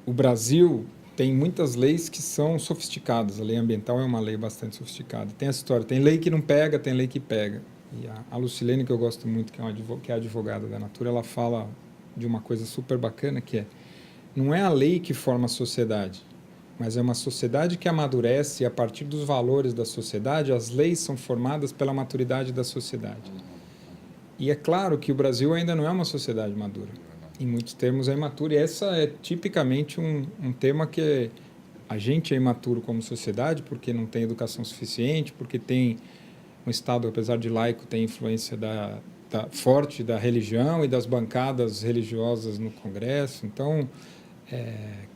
Speaker 2: o Brasil tem muitas leis que são sofisticadas. A lei ambiental é uma lei bastante sofisticada. Tem essa história, tem lei que não pega, tem lei que pega. E a Lucilene, que eu gosto muito, que é advogada da Natura, ela fala de uma coisa super bacana, que não é a lei que forma a sociedade, mas é uma sociedade que amadurece, e a partir dos valores da sociedade, as leis são formadas pela maturidade da sociedade. E é claro que o Brasil ainda não é uma sociedade madura. Em muitos termos é imaturo, e essa é tipicamente um tema que a gente é imaturo como sociedade, porque não tem educação suficiente, porque tem um Estado, apesar de laico, tem influência forte da religião e das bancadas religiosas no Congresso. Então,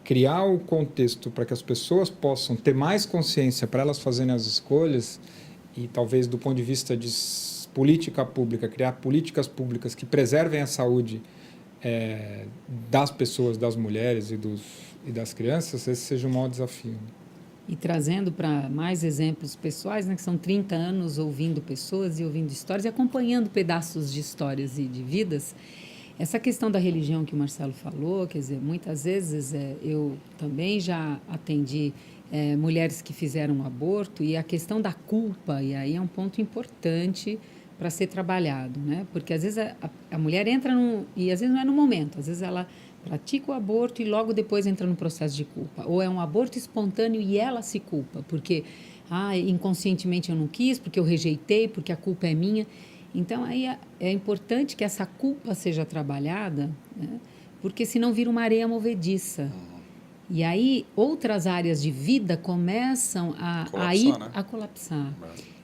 Speaker 2: criar o contexto para que as pessoas possam ter mais consciência para elas fazerem as escolhas, e talvez do ponto de vista de política pública, criar políticas públicas que preservem a saúde das pessoas, das mulheres e das crianças, esse seja o maior desafio.
Speaker 3: E trazendo para mais exemplos pessoais, né, que são 30 anos ouvindo pessoas e ouvindo histórias e acompanhando pedaços de histórias e de vidas, essa questão da religião que o Marcelo falou, quer dizer, muitas vezes eu também já atendi mulheres que fizeram um aborto, e a questão da culpa, e aí é um ponto importante para ser trabalhado, né? Porque às vezes a mulher entra e às vezes não é no momento, às vezes ela pratica o aborto e logo depois entra no processo de culpa, ou é um aborto espontâneo e ela se culpa, porque inconscientemente eu não quis, porque eu rejeitei, porque a culpa é minha. Então aí é importante que essa culpa seja trabalhada, né? Porque senão vira uma areia movediça. E aí outras áreas de vida começam a colapsar.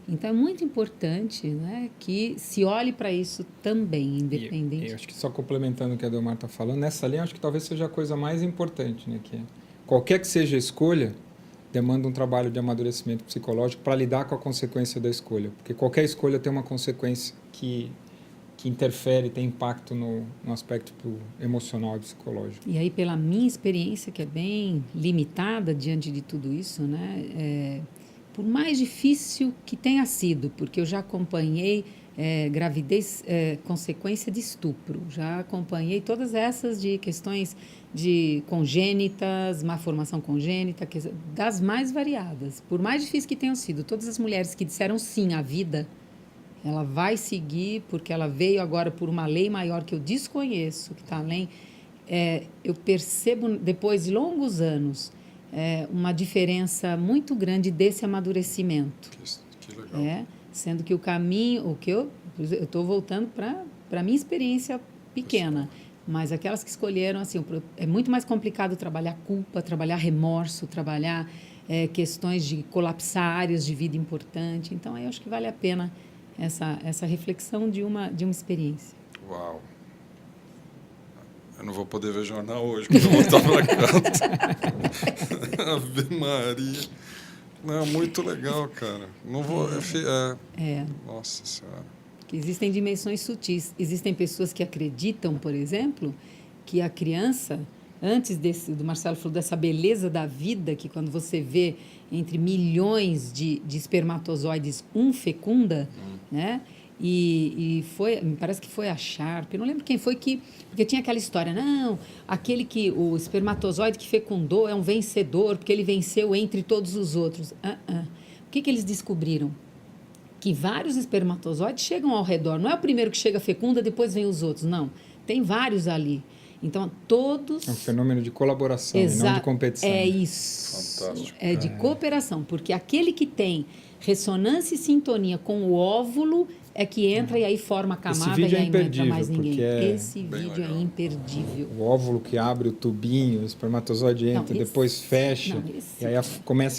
Speaker 3: Então, é muito importante, né, que se olhe para isso também, independente.
Speaker 2: Eu acho que só complementando o que a Delmar está falando, nessa linha, acho que talvez seja a coisa mais importante, né, que qualquer que seja a escolha, demanda um trabalho de amadurecimento psicológico para lidar com a consequência da escolha. Porque qualquer escolha tem uma consequência que interfere, tem impacto no aspecto emocional e psicológico.
Speaker 3: E aí, pela minha experiência, que é bem limitada diante de tudo isso, né, por mais difícil que tenha sido, porque eu já acompanhei gravidez consequência de estupro, já acompanhei todas essas de questões de congênitas, má formação congênita, das mais variadas, por mais difíceis que tenham sido, todas as mulheres que disseram sim à vida, Ela vai seguir porque ela veio agora por uma lei maior que eu desconheço, que está além. Eu percebo, depois de longos anos, uma diferença muito grande desse amadurecimento.
Speaker 1: Que legal.
Speaker 3: Sendo que o caminho, eu estou voltando para a minha experiência pequena, mas aquelas que escolheram, assim, é muito mais complicado trabalhar culpa, trabalhar remorso, trabalhar questões de colapsar áreas de vida importante. Então, aí eu acho que vale a pena essa reflexão de uma experiência.
Speaker 1: Uau! Eu não vou poder ver jornal hoje, quando eu voltar para casa. Ave Maria. Não, muito legal, cara. Não vou... Nossa Senhora.
Speaker 3: Que existem dimensões sutis. Existem pessoas que acreditam, por exemplo, que a criança, antes do Marcelo falou dessa beleza da vida, que quando você vê entre milhões de espermatozoides, um fecunda, né? E me parece que foi a Sharp, eu não lembro quem foi porque tinha aquela história, não, o espermatozoide que fecundou é um vencedor, porque ele venceu entre todos os outros. O que eles descobriram? Que vários espermatozoides chegam ao redor, não é o primeiro que chega fecunda, depois vem os outros, não, tem vários ali. Então, todos...
Speaker 2: É um fenômeno de colaboração e não de competição.
Speaker 3: É isso.
Speaker 1: Fantástico.
Speaker 3: É de cooperação, porque aquele que tem ressonância e sintonia com o óvulo é que entra e aí forma a camada e aí não entra mais ninguém. Esse vídeo é imperdível.
Speaker 2: O óvulo que abre o tubinho, o espermatozoide entra, depois fecha, e aí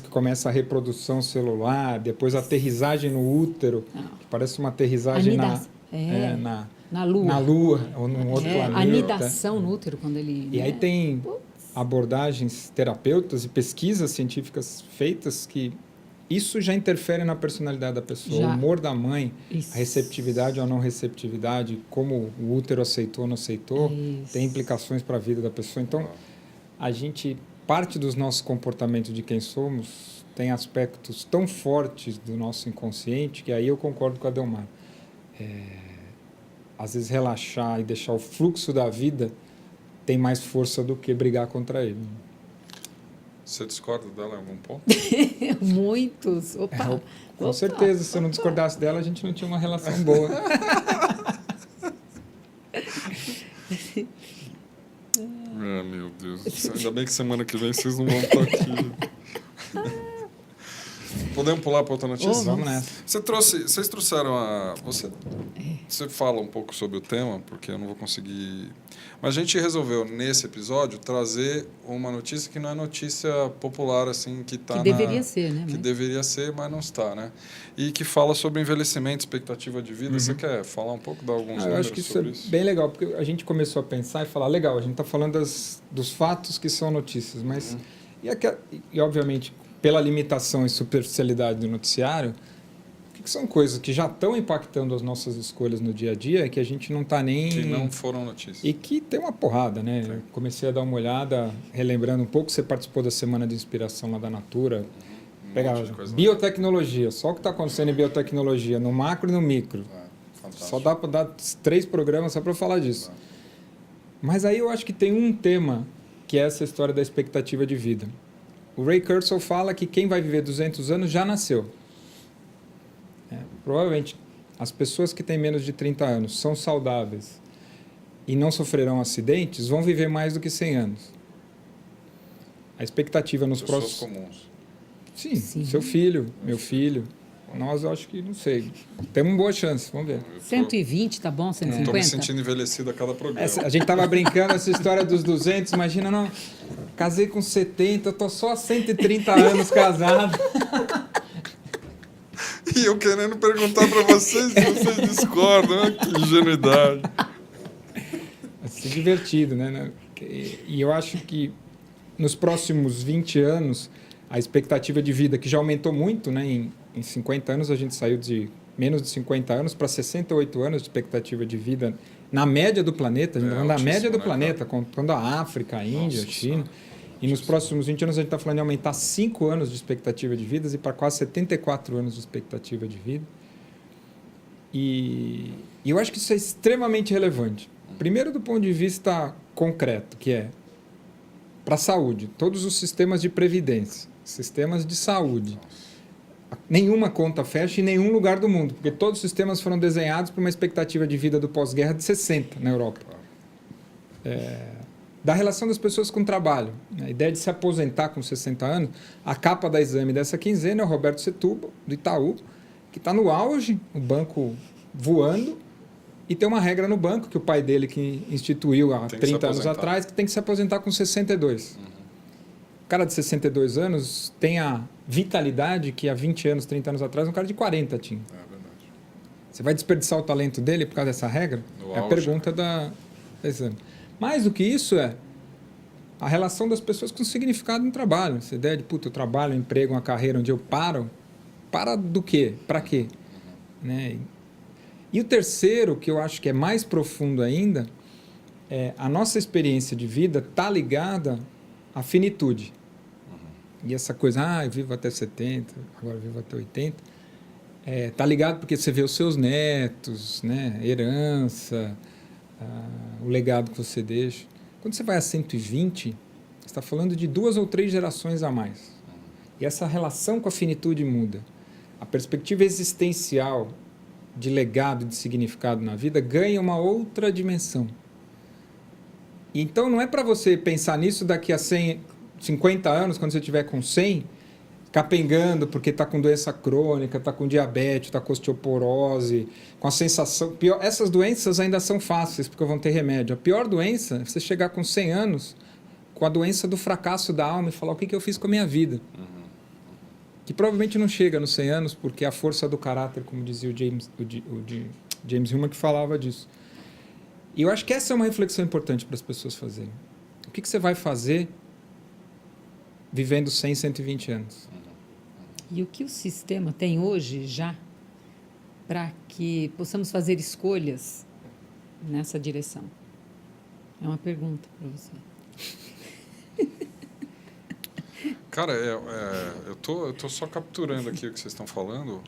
Speaker 2: começa a reprodução celular, depois a aterrissagem no útero, que parece uma aterrissagem na Lua ou num outro planeta.
Speaker 3: A anidação no útero, quando ele...
Speaker 2: E aí tem abordagens terapeutas e pesquisas científicas feitas que isso já interfere na personalidade da pessoa. O humor da mãe, a receptividade ou não receptividade, como o útero aceitou ou não aceitou, tem implicações para a vida da pessoa. Então, parte dos nossos comportamentos de quem somos tem aspectos tão fortes do nosso inconsciente que aí eu concordo com a Delmar. Às vezes relaxar e deixar o fluxo da vida tem mais força do que brigar contra ele.
Speaker 1: Você discorda dela em algum ponto?
Speaker 3: Muitos.
Speaker 2: Com certeza, se eu não discordasse dela, a gente não tinha uma relação boa.
Speaker 1: Meu Deus. Ainda bem que semana que vem vocês não vão estar aqui. Podemos pular para outra notícia?
Speaker 2: Vamos nessa.
Speaker 1: Vocês trouxeram Você fala um pouco sobre o tema, porque eu não vou conseguir... Mas a gente resolveu, nesse episódio, trazer uma notícia que não é notícia popular, assim, que está
Speaker 3: deveria ser, né?
Speaker 1: Que deveria ser, mas não está, né? E que fala sobre envelhecimento, expectativa de vida. Você quer falar um pouco, dar alguns números sobre isso?
Speaker 2: Eu acho que isso é bem legal, porque a gente começou a pensar e falar, legal, a gente está falando dos fatos que são notícias, mas... E, obviamente, pela limitação e superficialidade do noticiário, que são coisas que já estão impactando as nossas escolhas no dia a dia, que a gente não está nem...
Speaker 1: Que não foram notícias.
Speaker 2: E que tem uma porrada, né? Eu comecei a dar uma olhada, relembrando um pouco, você participou da Semana de Inspiração lá da Natura. Biotecnologia, só o que está acontecendo em biotecnologia, no macro e no micro. Só dá para dar 3 programas só para falar disso. Mas aí eu acho que tem um tema, que é essa história da expectativa de vida. O Ray Kurzweil fala que quem vai viver 200 anos já nasceu. Provavelmente, as pessoas que têm menos de 30 anos são saudáveis e não sofrerão acidentes, vão viver mais do que 100 anos. A expectativa nos próximos...
Speaker 1: Pessoas comuns.
Speaker 2: Sim, seu filho, meu filho. Nós, eu acho que, não sei. Temos uma boa chance, vamos ver.
Speaker 3: 120, tá bom? 150?
Speaker 1: Estou me sentindo envelhecido a cada programa.
Speaker 2: A gente estava brincando essa história dos 200, imagina, não, casei com 70, eu tô só há 130 anos casado.
Speaker 1: E eu querendo perguntar para vocês se vocês discordam. Que ingenuidade.
Speaker 2: Vai ser divertido, né? E eu acho que nos próximos 20 anos, a expectativa de vida, que já aumentou muito, né? Em 50 anos, a gente saiu de menos de 50 anos para 68 anos de expectativa de vida na média do planeta. A gente está falando da média do planeta, contando a África, a Índia, a China. E nos próximos 20 anos a gente está falando de aumentar 5 anos de expectativa de vida e para quase 74 anos de expectativa de vida. E eu acho que isso é extremamente relevante. Primeiro, do ponto de vista concreto, que é para a saúde, todos os sistemas de previdência, sistemas de saúde, nenhuma conta fecha em nenhum lugar do mundo, porque todos os sistemas foram desenhados para uma expectativa de vida do pós-guerra de 60 na Europa. Da relação das pessoas com o trabalho. A ideia de se aposentar com 60 anos, a capa da Exame dessa quinzena é o Roberto Setúbal, do Itaú, que está no auge, o banco voando, e tem uma regra no banco, que o pai dele que instituiu há 30 anos atrás, que tem que se aposentar com 62. O cara de 62 anos tem a vitalidade que há 20 anos, 30 anos atrás, um cara de 40 tinha.
Speaker 1: É verdade.
Speaker 2: Você vai desperdiçar o talento dele por causa dessa regra?
Speaker 1: No
Speaker 2: É a
Speaker 1: auge,
Speaker 2: pergunta da Exame. Mais do que isso é a relação das pessoas com o significado no trabalho. Essa ideia de, puta, eu trabalho, um emprego, uma carreira onde eu paro. Para do quê? Para quê? Né? E o terceiro, que eu acho que é mais profundo ainda, é a nossa experiência de vida está ligada à finitude. E essa coisa, eu vivo até 70, agora eu vivo até 80, está ligado porque você vê os seus netos, né? Herança, o legado que você deixa. Quando você vai a 120, você está falando de 2 ou 3 gerações a mais. E essa relação com a finitude muda. A perspectiva existencial de legado, de significado na vida, ganha uma outra dimensão. Então, não é para você pensar nisso daqui a 50 anos, quando você estiver com 100, capengando porque está com doença crônica, está com diabetes, está com osteoporose, com a sensação... Essas doenças ainda são fáceis, porque vão ter remédio. A pior doença é você chegar com 100 anos com a doença do fracasso da alma e falar o que eu fiz com a minha vida. Que provavelmente não chega nos 100 anos, porque é a força do caráter, como dizia o James Hillman, que falava disso. E eu acho que essa é uma reflexão importante para as pessoas fazerem. O que você vai fazer vivendo 100, 120 anos?
Speaker 3: E o que o sistema tem hoje já para que possamos fazer escolhas nessa direção? É uma pergunta para você.
Speaker 1: Cara, eu tô só capturando aqui o que vocês estão falando.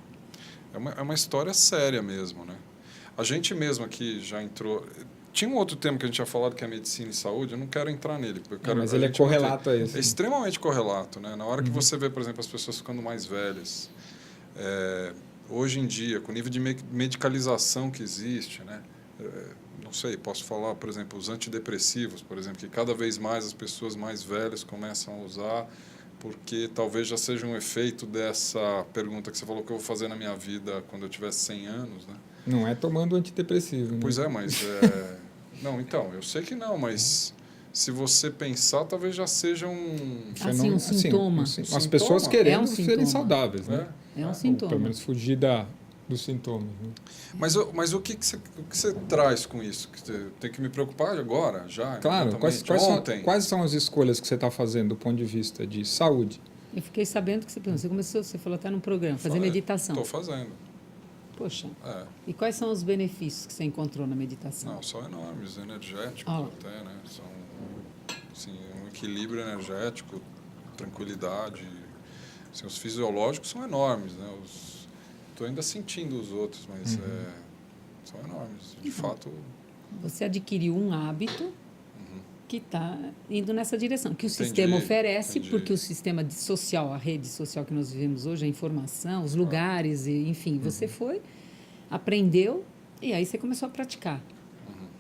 Speaker 1: É uma história séria mesmo, né? A gente mesmo aqui já entrou... Tinha um outro tema que a gente tinha falado, que é medicina e saúde. Eu não quero entrar nele.
Speaker 2: Mas ele é correlato a isso.
Speaker 1: É extremamente correlato, né? Na hora que você vê, por exemplo, as pessoas ficando mais velhas, hoje em dia, com o nível de medicalização que existe, né? Não sei, posso falar, por exemplo, os antidepressivos, por exemplo, que cada vez mais as pessoas mais velhas começam a usar, porque talvez já seja um efeito dessa pergunta que você falou que eu vou fazer na minha vida quando eu tiver 100 anos, né?
Speaker 2: Não é tomando antidepressivo. Né?
Speaker 1: Pois é, mas... Não, então, eu sei que não, mas se você pensar, talvez já seja um...
Speaker 3: Assim, um sintoma.
Speaker 2: As pessoas querendo serem saudáveis, né?
Speaker 3: É um sintoma.
Speaker 2: Ou pelo menos fugir dos sintomas. Né?
Speaker 1: Mas o que você traz com isso? Que você tem que me preocupar agora, já?
Speaker 2: Claro, quais são as escolhas que você está fazendo do ponto de vista de saúde?
Speaker 3: Eu fiquei sabendo que você falou até no programa, fazer meditação.
Speaker 1: Estou fazendo.
Speaker 3: Poxa, e quais são os benefícios que você encontrou na meditação?
Speaker 1: Não, são enormes, energéticos até, né? São assim, um equilíbrio energético, tranquilidade. Assim, os fisiológicos são enormes, né? Estou ainda sentindo os outros, mas são enormes. De fato...
Speaker 3: Você adquiriu um hábito que está indo nessa direção, que o sistema oferece, porque o sistema social, a rede social que nós vivemos hoje, a informação, os lugares, enfim, você foi, aprendeu, e aí você começou a praticar.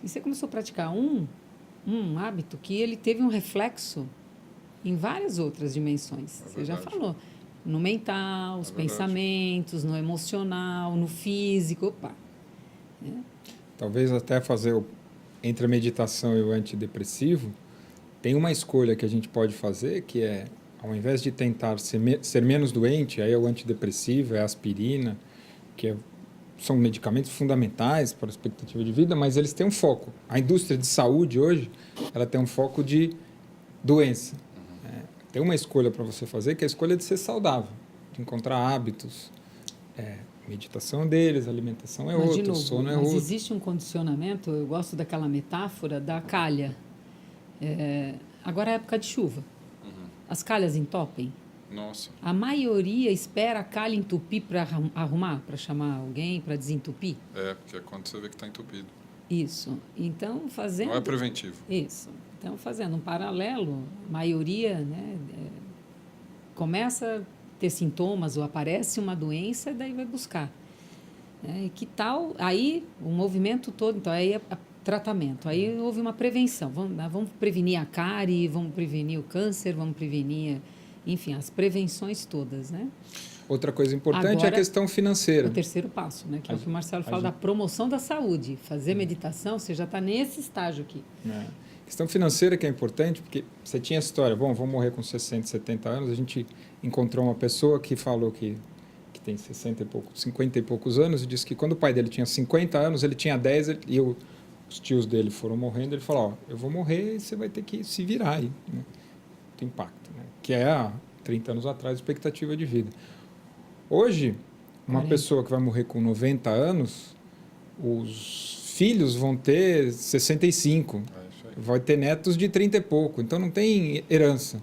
Speaker 3: E você começou a praticar um hábito que ele teve um reflexo em várias outras dimensões. Você já falou. No mental, os pensamentos, no emocional, no físico. Opa!
Speaker 2: Talvez até fazer entre a meditação e o antidepressivo, tem uma escolha que a gente pode fazer, que é, ao invés de tentar ser menos doente, aí é o antidepressivo, é a aspirina, que são medicamentos fundamentais para a expectativa de vida, mas eles têm um foco. A indústria de saúde hoje, ela tem um foco de doença. Tem uma escolha para você fazer, que é a escolha de ser saudável, de encontrar hábitos. Meditação deles, alimentação é outra, sono é outro.
Speaker 3: Mas existe um condicionamento, eu gosto daquela metáfora da calha. Agora é época de chuva. As calhas entopem.
Speaker 1: Nossa.
Speaker 3: A maioria espera a calha entupir para arrumar, para chamar alguém, para desentupir.
Speaker 1: Porque é quando você vê que está entupido.
Speaker 3: Isso. Então, fazendo...
Speaker 1: Não é preventivo.
Speaker 3: Isso. Então, fazendo um paralelo, a maioria, né, começa ter sintomas ou aparece uma doença, daí vai buscar. E que tal? Aí o movimento todo, então aí é tratamento, aí houve uma prevenção. Vamos prevenir a cárie, vamos prevenir o câncer, vamos prevenir, enfim, as prevenções todas, né?
Speaker 2: Outra coisa importante
Speaker 3: Agora,
Speaker 2: é a questão financeira.
Speaker 3: O terceiro passo, né? Que é o que o Marcelo fala da promoção da saúde. Fazer meditação, você já está nesse estágio aqui.
Speaker 2: A questão financeira que é importante, porque você tinha a história, bom, vou morrer com 60, 70 anos, a gente encontrou uma pessoa que falou que tem 60 e poucos, 50 e poucos anos, e disse que quando o pai dele tinha 50 anos, ele tinha 10, e os tios dele foram morrendo, ele falou, eu vou morrer e você vai ter que se virar aí. Né? Tem impacto, né? Que é há 30 anos atrás a expectativa de vida. Hoje, uma pessoa que vai morrer com 90 anos, os filhos vão ter 65, vai ter netos de 30 e pouco, então não tem herança.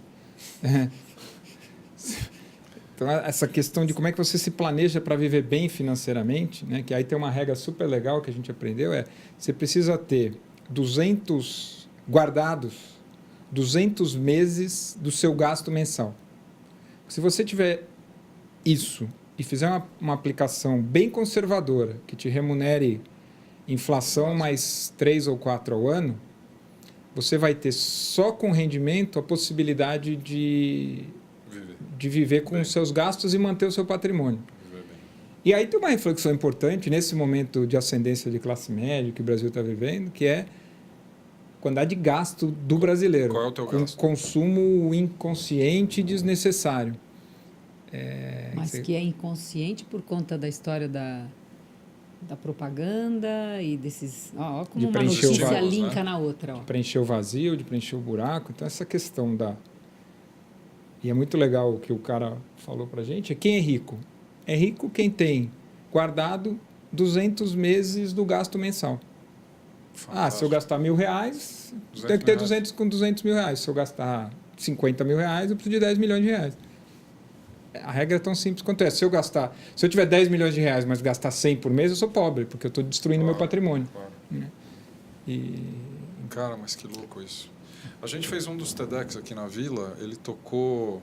Speaker 2: Então, essa questão de como é que você se planeja para viver bem financeiramente, né? Que aí tem uma regra super legal que a gente aprendeu, você precisa ter 200 guardados, 200 meses do seu gasto mensal. Se você tiver isso e fizer uma aplicação bem conservadora, que te remunere inflação mais 3 ou 4 ao ano, você vai ter só com rendimento a possibilidade de viver com os seus gastos e manter o seu patrimônio. E aí tem uma reflexão importante nesse momento de ascendência de classe média que o Brasil está vivendo, que é a quantidade de gasto do brasileiro.
Speaker 1: Qual é o teu gasto?
Speaker 2: Consumo inconsciente e desnecessário.
Speaker 3: Mas que é inconsciente por conta da história da propaganda e desses... Ó, como
Speaker 2: de
Speaker 3: uma notícia
Speaker 1: vazio,
Speaker 3: linka
Speaker 1: né?
Speaker 3: na outra. Ó.
Speaker 2: De preencher o vazio, de preencher o buraco. Então, essa questão da... E é muito legal o que o cara falou pra gente, é quem é rico? É rico quem tem guardado 200 meses do gasto mensal.
Speaker 1: Fantástico.
Speaker 2: Se eu gastar R$1.000, tem que ter 200 com 200 mil reais. Se eu gastar 50 mil reais, eu preciso de 10 milhões de reais. A regra é tão simples quanto é. Se eu tiver 10 milhões de reais, mas gastar 100 por mês, eu sou pobre, porque eu estou destruindo meu patrimônio.
Speaker 1: Claro.
Speaker 2: Né?
Speaker 1: Cara, mas que louco isso. A gente fez um dos TEDx aqui na Vila, ele tocou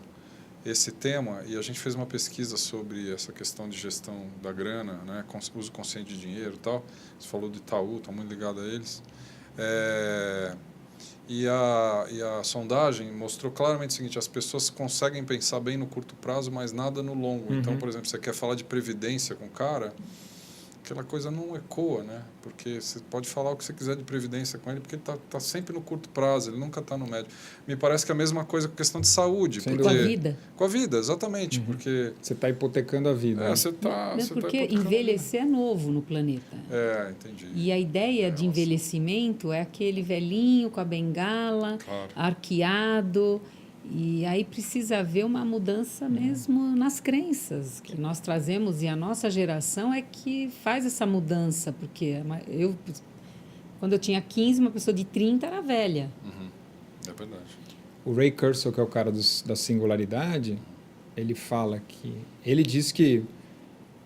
Speaker 1: esse tema e a gente fez uma pesquisa sobre essa questão de gestão da grana, né, uso consciente de dinheiro e tal. Você falou do Itaú, está muito ligado a eles. E a sondagem mostrou claramente o seguinte, as pessoas conseguem pensar bem no curto prazo, mas nada no longo.
Speaker 2: Uhum.
Speaker 1: Então, por exemplo, você quer falar de previdência com o cara, aquela coisa não ecoa, né? Porque você pode falar o que você quiser de previdência com ele, porque ele tá sempre no curto prazo, ele nunca está no médio. Me parece que é a mesma coisa com questão de saúde.
Speaker 2: Sem
Speaker 3: Com a vida.
Speaker 1: Com a vida, exatamente. Porque
Speaker 2: Você está hipotecando a vida.
Speaker 1: você está...
Speaker 3: Porque envelhecer é novo no planeta.
Speaker 1: Entendi.
Speaker 3: E a ideia de envelhecimento é aquele velhinho com a bengala,
Speaker 1: Claro.
Speaker 3: arqueado. E aí precisa haver uma mudança mesmo nas crenças que nós trazemos. E a nossa geração é que faz essa mudança. Porque quando eu tinha 15, uma pessoa de 30 era velha.
Speaker 1: É verdade.
Speaker 2: O Ray Kurzweil, que é o cara da singularidade, ele fala que... Ele diz que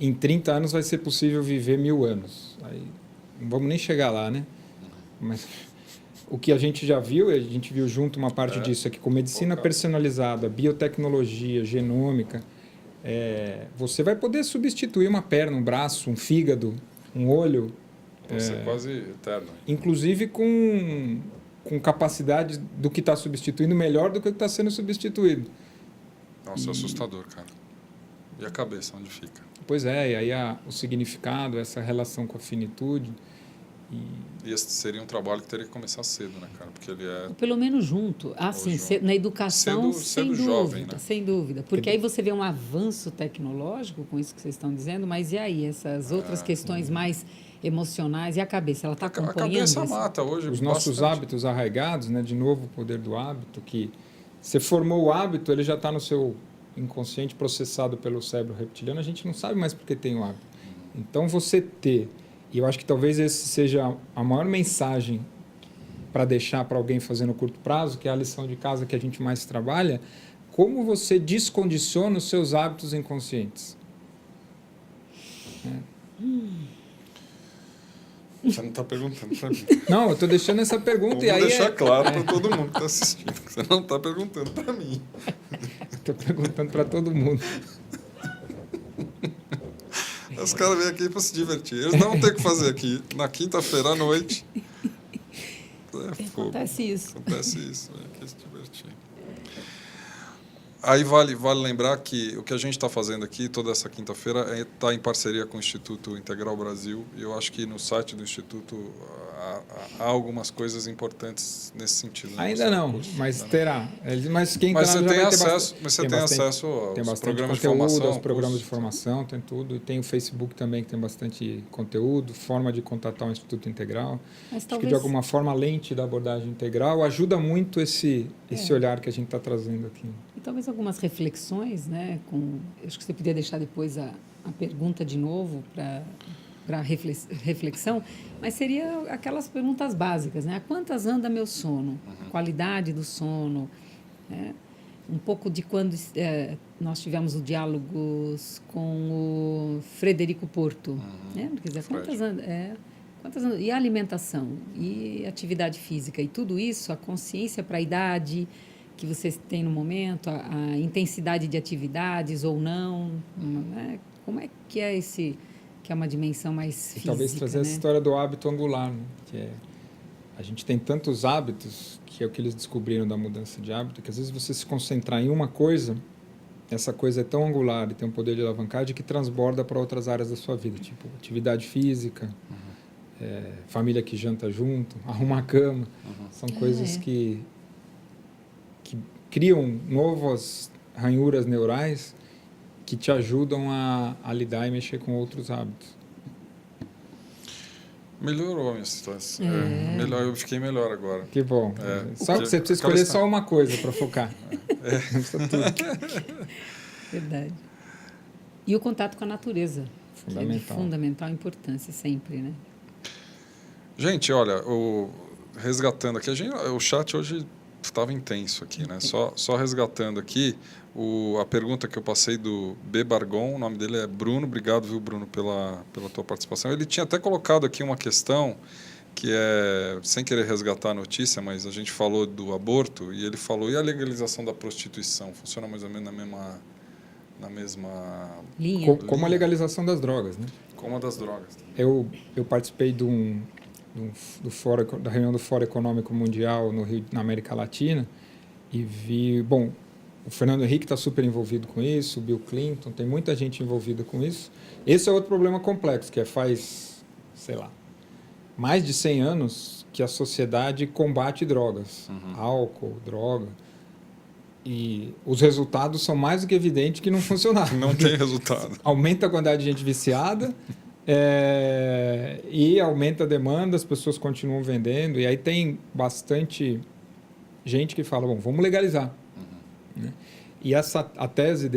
Speaker 2: em 30 anos vai ser possível viver 1000 anos. Aí, não vamos nem chegar lá, né? Mas o que a gente já viu, a gente viu junto uma parte disso aqui, com medicina personalizada, biotecnologia, genômica, você vai poder substituir uma perna, um braço, um fígado, um olho.
Speaker 1: Você é quase eterno.
Speaker 2: Inclusive com capacidade do que está substituindo melhor do que o que está sendo substituído.
Speaker 1: Nossa, é assustador, cara. E a cabeça, onde fica?
Speaker 2: Pois é, e aí o significado, essa relação com a finitude.
Speaker 1: E esse seria um trabalho que teria que começar cedo, né, cara? Porque ele é...
Speaker 3: Pelo menos junto. Sim, na educação, sem dúvida.
Speaker 1: Jovem, né?
Speaker 3: Sem dúvida. Porque aí você vê um avanço tecnológico com isso que vocês estão dizendo, mas e aí? Essas outras questões mais emocionais e a cabeça? Ela está acompanhando
Speaker 1: A cabeça
Speaker 3: isso?
Speaker 1: mata hoje.
Speaker 2: Os nossos hábitos arraigados, né? De novo, o poder do hábito, que você formou o hábito, ele já está no seu inconsciente processado pelo cérebro reptiliano, a gente não sabe mais porque tem o hábito. Então, você ter... E eu acho que talvez esse seja a maior mensagem para deixar para alguém fazer no curto prazo, que é a lição de casa que a gente mais trabalha, como você descondiciona os seus hábitos inconscientes.
Speaker 1: Você não está perguntando para mim.
Speaker 2: Não, eu estou deixando essa pergunta.
Speaker 1: Vamos
Speaker 2: e aí
Speaker 1: deixar claro para todo mundo que está assistindo. Você não está perguntando para mim.
Speaker 2: Estou perguntando para todo mundo.
Speaker 1: Os caras vêm aqui para se divertir. Eles não têm o que fazer aqui. Na quinta-feira à noite.
Speaker 3: Acontece isso.
Speaker 1: Acontece isso. Vem aqui se divertir. Aí vale lembrar que o que a gente está fazendo aqui toda essa quinta-feira está em parceria com o Instituto Integral Brasil. E eu acho que no site do Instituto há algumas coisas importantes nesse sentido.
Speaker 2: Ainda não, mas terá. Mas quem está
Speaker 1: você
Speaker 2: na
Speaker 1: tem
Speaker 2: vai ter
Speaker 1: acesso,
Speaker 2: bastante,
Speaker 1: mas você tem acesso aos programas de
Speaker 2: conteúdo,
Speaker 1: formação.
Speaker 2: aos programas de formação, tem tudo. E tem o Facebook também, que tem bastante conteúdo, forma de contatar o Instituto Integral.
Speaker 3: Mas
Speaker 2: Acho
Speaker 3: talvez...
Speaker 2: que, de alguma forma, a lente da abordagem integral ajuda muito esse olhar que a gente está trazendo aqui.
Speaker 3: E talvez algumas reflexões, né? Acho que você podia deixar depois a pergunta de novo para reflexão, mas seria aquelas perguntas básicas, né? A quantas anda meu sono? Qualidade do sono, né? Um pouco de quando nós tivemos o diálogos com o Frederico Porto, né? Quer dizer, quantas anda? E a alimentação, e atividade física, e tudo isso, a consciência para a idade que vocês têm no momento, a intensidade de atividades ou não, né? Como é que é que é uma dimensão mais física,
Speaker 2: talvez trazer essa história do hábito angular, né? Que a gente tem tantos hábitos, que é o que eles descobriram da mudança de hábito, que às vezes você se concentrar em uma coisa, essa coisa é tão angular e tem um poder de alavancagem que transborda para outras áreas da sua vida, tipo atividade física, família que janta junto, arrumar a cama, são coisas que criam novas ranhuras neurais que te ajudam a lidar e mexer com outros hábitos.
Speaker 1: Melhorou a minha situação. Eu fiquei melhor agora.
Speaker 2: Que bom. Você precisa escolher só uma coisa para focar. Não precisa tudo.
Speaker 3: Verdade. E o contato com a natureza.
Speaker 2: Fundamental.
Speaker 3: Que é de fundamental importância sempre, né?
Speaker 1: Gente, olha, resgatando aqui, o chat hoje estava intenso aqui, né? Só resgatando aqui a pergunta que eu passei do B. Bargon, o nome dele é Bruno. Obrigado, viu, Bruno, pela tua participação. Ele tinha até colocado aqui uma questão que é, sem querer resgatar a notícia, mas a gente falou do aborto e ele falou, e a legalização da prostituição? Funciona mais ou menos na mesma
Speaker 3: linha?
Speaker 2: Como a legalização das drogas, né?
Speaker 1: Como a das drogas.
Speaker 2: Eu participei da reunião do Fórum Econômico Mundial no Rio, na América Latina, e vi, o Fernando Henrique está super envolvido com isso, o Bill Clinton, tem muita gente envolvida com isso. Esse é outro problema complexo, que faz, sei lá, mais de 100 anos que a sociedade combate drogas, álcool, droga, e os resultados são mais do que evidentes que não funcionaram.
Speaker 1: Não tem resultado.
Speaker 2: Aumenta a quantidade de gente viciada, e aumenta a demanda, as pessoas continuam vendendo, e aí tem bastante gente que fala, vamos legalizar. Né? E a tese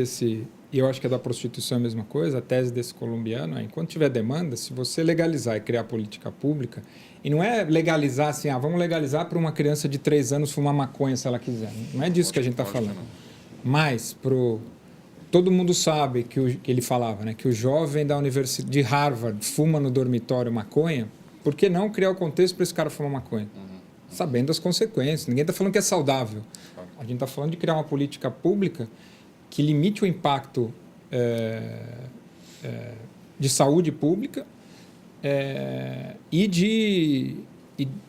Speaker 2: e eu acho que é da prostituição a mesma coisa, a tese desse colombiano é, enquanto tiver demanda, se você legalizar e criar política pública, e não é legalizar assim, vamos legalizar para uma criança de 3 anos fumar maconha se ela quiser, não é disso que a gente está falando. Mas todo mundo sabe que ele falava, né, que o jovem da Universidade de Harvard fuma no dormitório maconha, por que não criar o contexto para esse cara fumar maconha? Sabendo as consequências. Ninguém está falando que é saudável. A gente está falando de criar uma política pública que limite o impacto de saúde pública e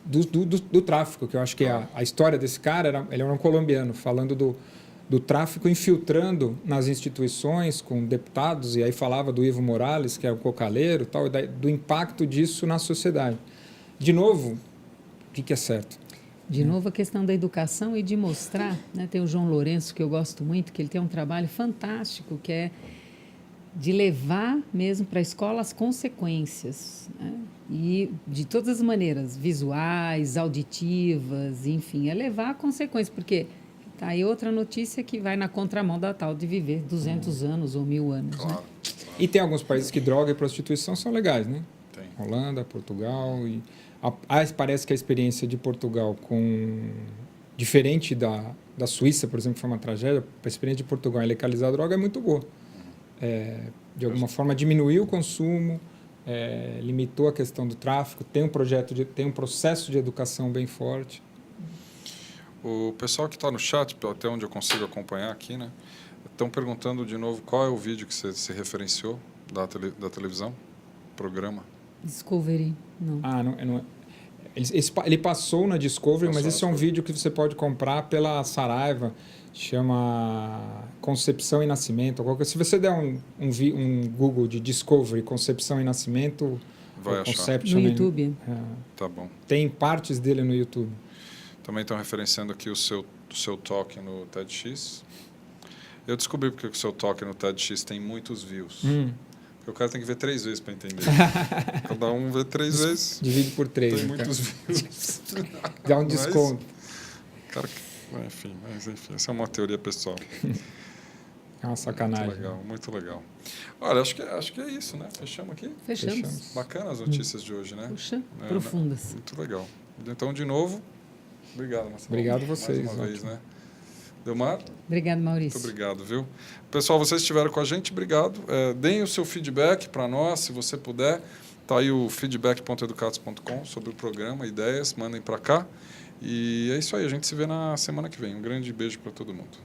Speaker 2: do tráfico, que eu acho que a história desse cara, ele era um colombiano, falando do tráfico infiltrando nas instituições com deputados, e aí falava do Evo Morales, que é o cocaleiro, tal, do impacto disso na sociedade. De novo, o que é certo?
Speaker 3: De novo, a questão da educação e de mostrar, né? Tem o João Lourenço, que eu gosto muito, que ele tem um trabalho fantástico, que é de levar mesmo para a escola as consequências, né? E de todas as maneiras, visuais, auditivas, enfim, é levar a consequência, porque tá aí outra notícia que vai na contramão da tal de viver 200 anos ou 1000 anos.
Speaker 1: Claro.
Speaker 3: Né?
Speaker 2: E tem alguns países que droga e prostituição são legais, né?
Speaker 1: Tem.
Speaker 2: Holanda, Portugal. Parece que a experiência de Portugal, diferente da Suíça, por exemplo, que foi uma tragédia, a experiência de Portugal em legalizar a droga é muito boa. De alguma forma, diminuiu o consumo, limitou a questão do tráfico, tem um processo de educação bem forte.
Speaker 1: O pessoal que está no chat, até onde eu consigo acompanhar aqui, né, estão perguntando de novo qual é o vídeo que você se referenciou da televisão? Programa?
Speaker 3: Discovery, não.
Speaker 2: Não é. Ele passou na Discovery, mas esse é um
Speaker 1: Discovery.
Speaker 2: vídeo que você pode comprar pela Saraiva, chama Concepção e Nascimento. Se você der um Google de Discovery, Concepção e Nascimento,
Speaker 1: Vai achar.
Speaker 2: Conception,
Speaker 3: No YouTube?
Speaker 1: Tá bom.
Speaker 2: Tem partes dele no YouTube.
Speaker 1: Também estão referenciando aqui o seu talk no TEDx. Eu descobri porque o seu talk no TEDx tem muitos views. Porque o cara tem que ver 3 vezes para entender. Cada um vê 3 vezes.
Speaker 2: Divide por 3.
Speaker 1: Tem muitos views.
Speaker 2: Dá um desconto.
Speaker 1: Cara, enfim, essa é uma teoria pessoal.
Speaker 2: É uma sacanagem.
Speaker 1: Muito legal, muito legal. Olha, acho que é isso, né? Fechamos aqui?
Speaker 3: Fechamos.
Speaker 1: Bacana as notícias de hoje, né?
Speaker 3: Puxa, profundas.
Speaker 1: Muito legal. Então, de novo, obrigado, Marcelo.
Speaker 2: Obrigado a vocês.
Speaker 1: Mais uma vez, né? Delmar?
Speaker 3: Obrigado, Maurício.
Speaker 1: Muito obrigado, viu? Pessoal, vocês estiveram com a gente, obrigado. Deem o seu feedback para nós, se você puder. Está aí o feedback.educados.com sobre o programa, ideias, mandem para cá. E é isso aí, a gente se vê na semana que vem. Um grande beijo para todo mundo.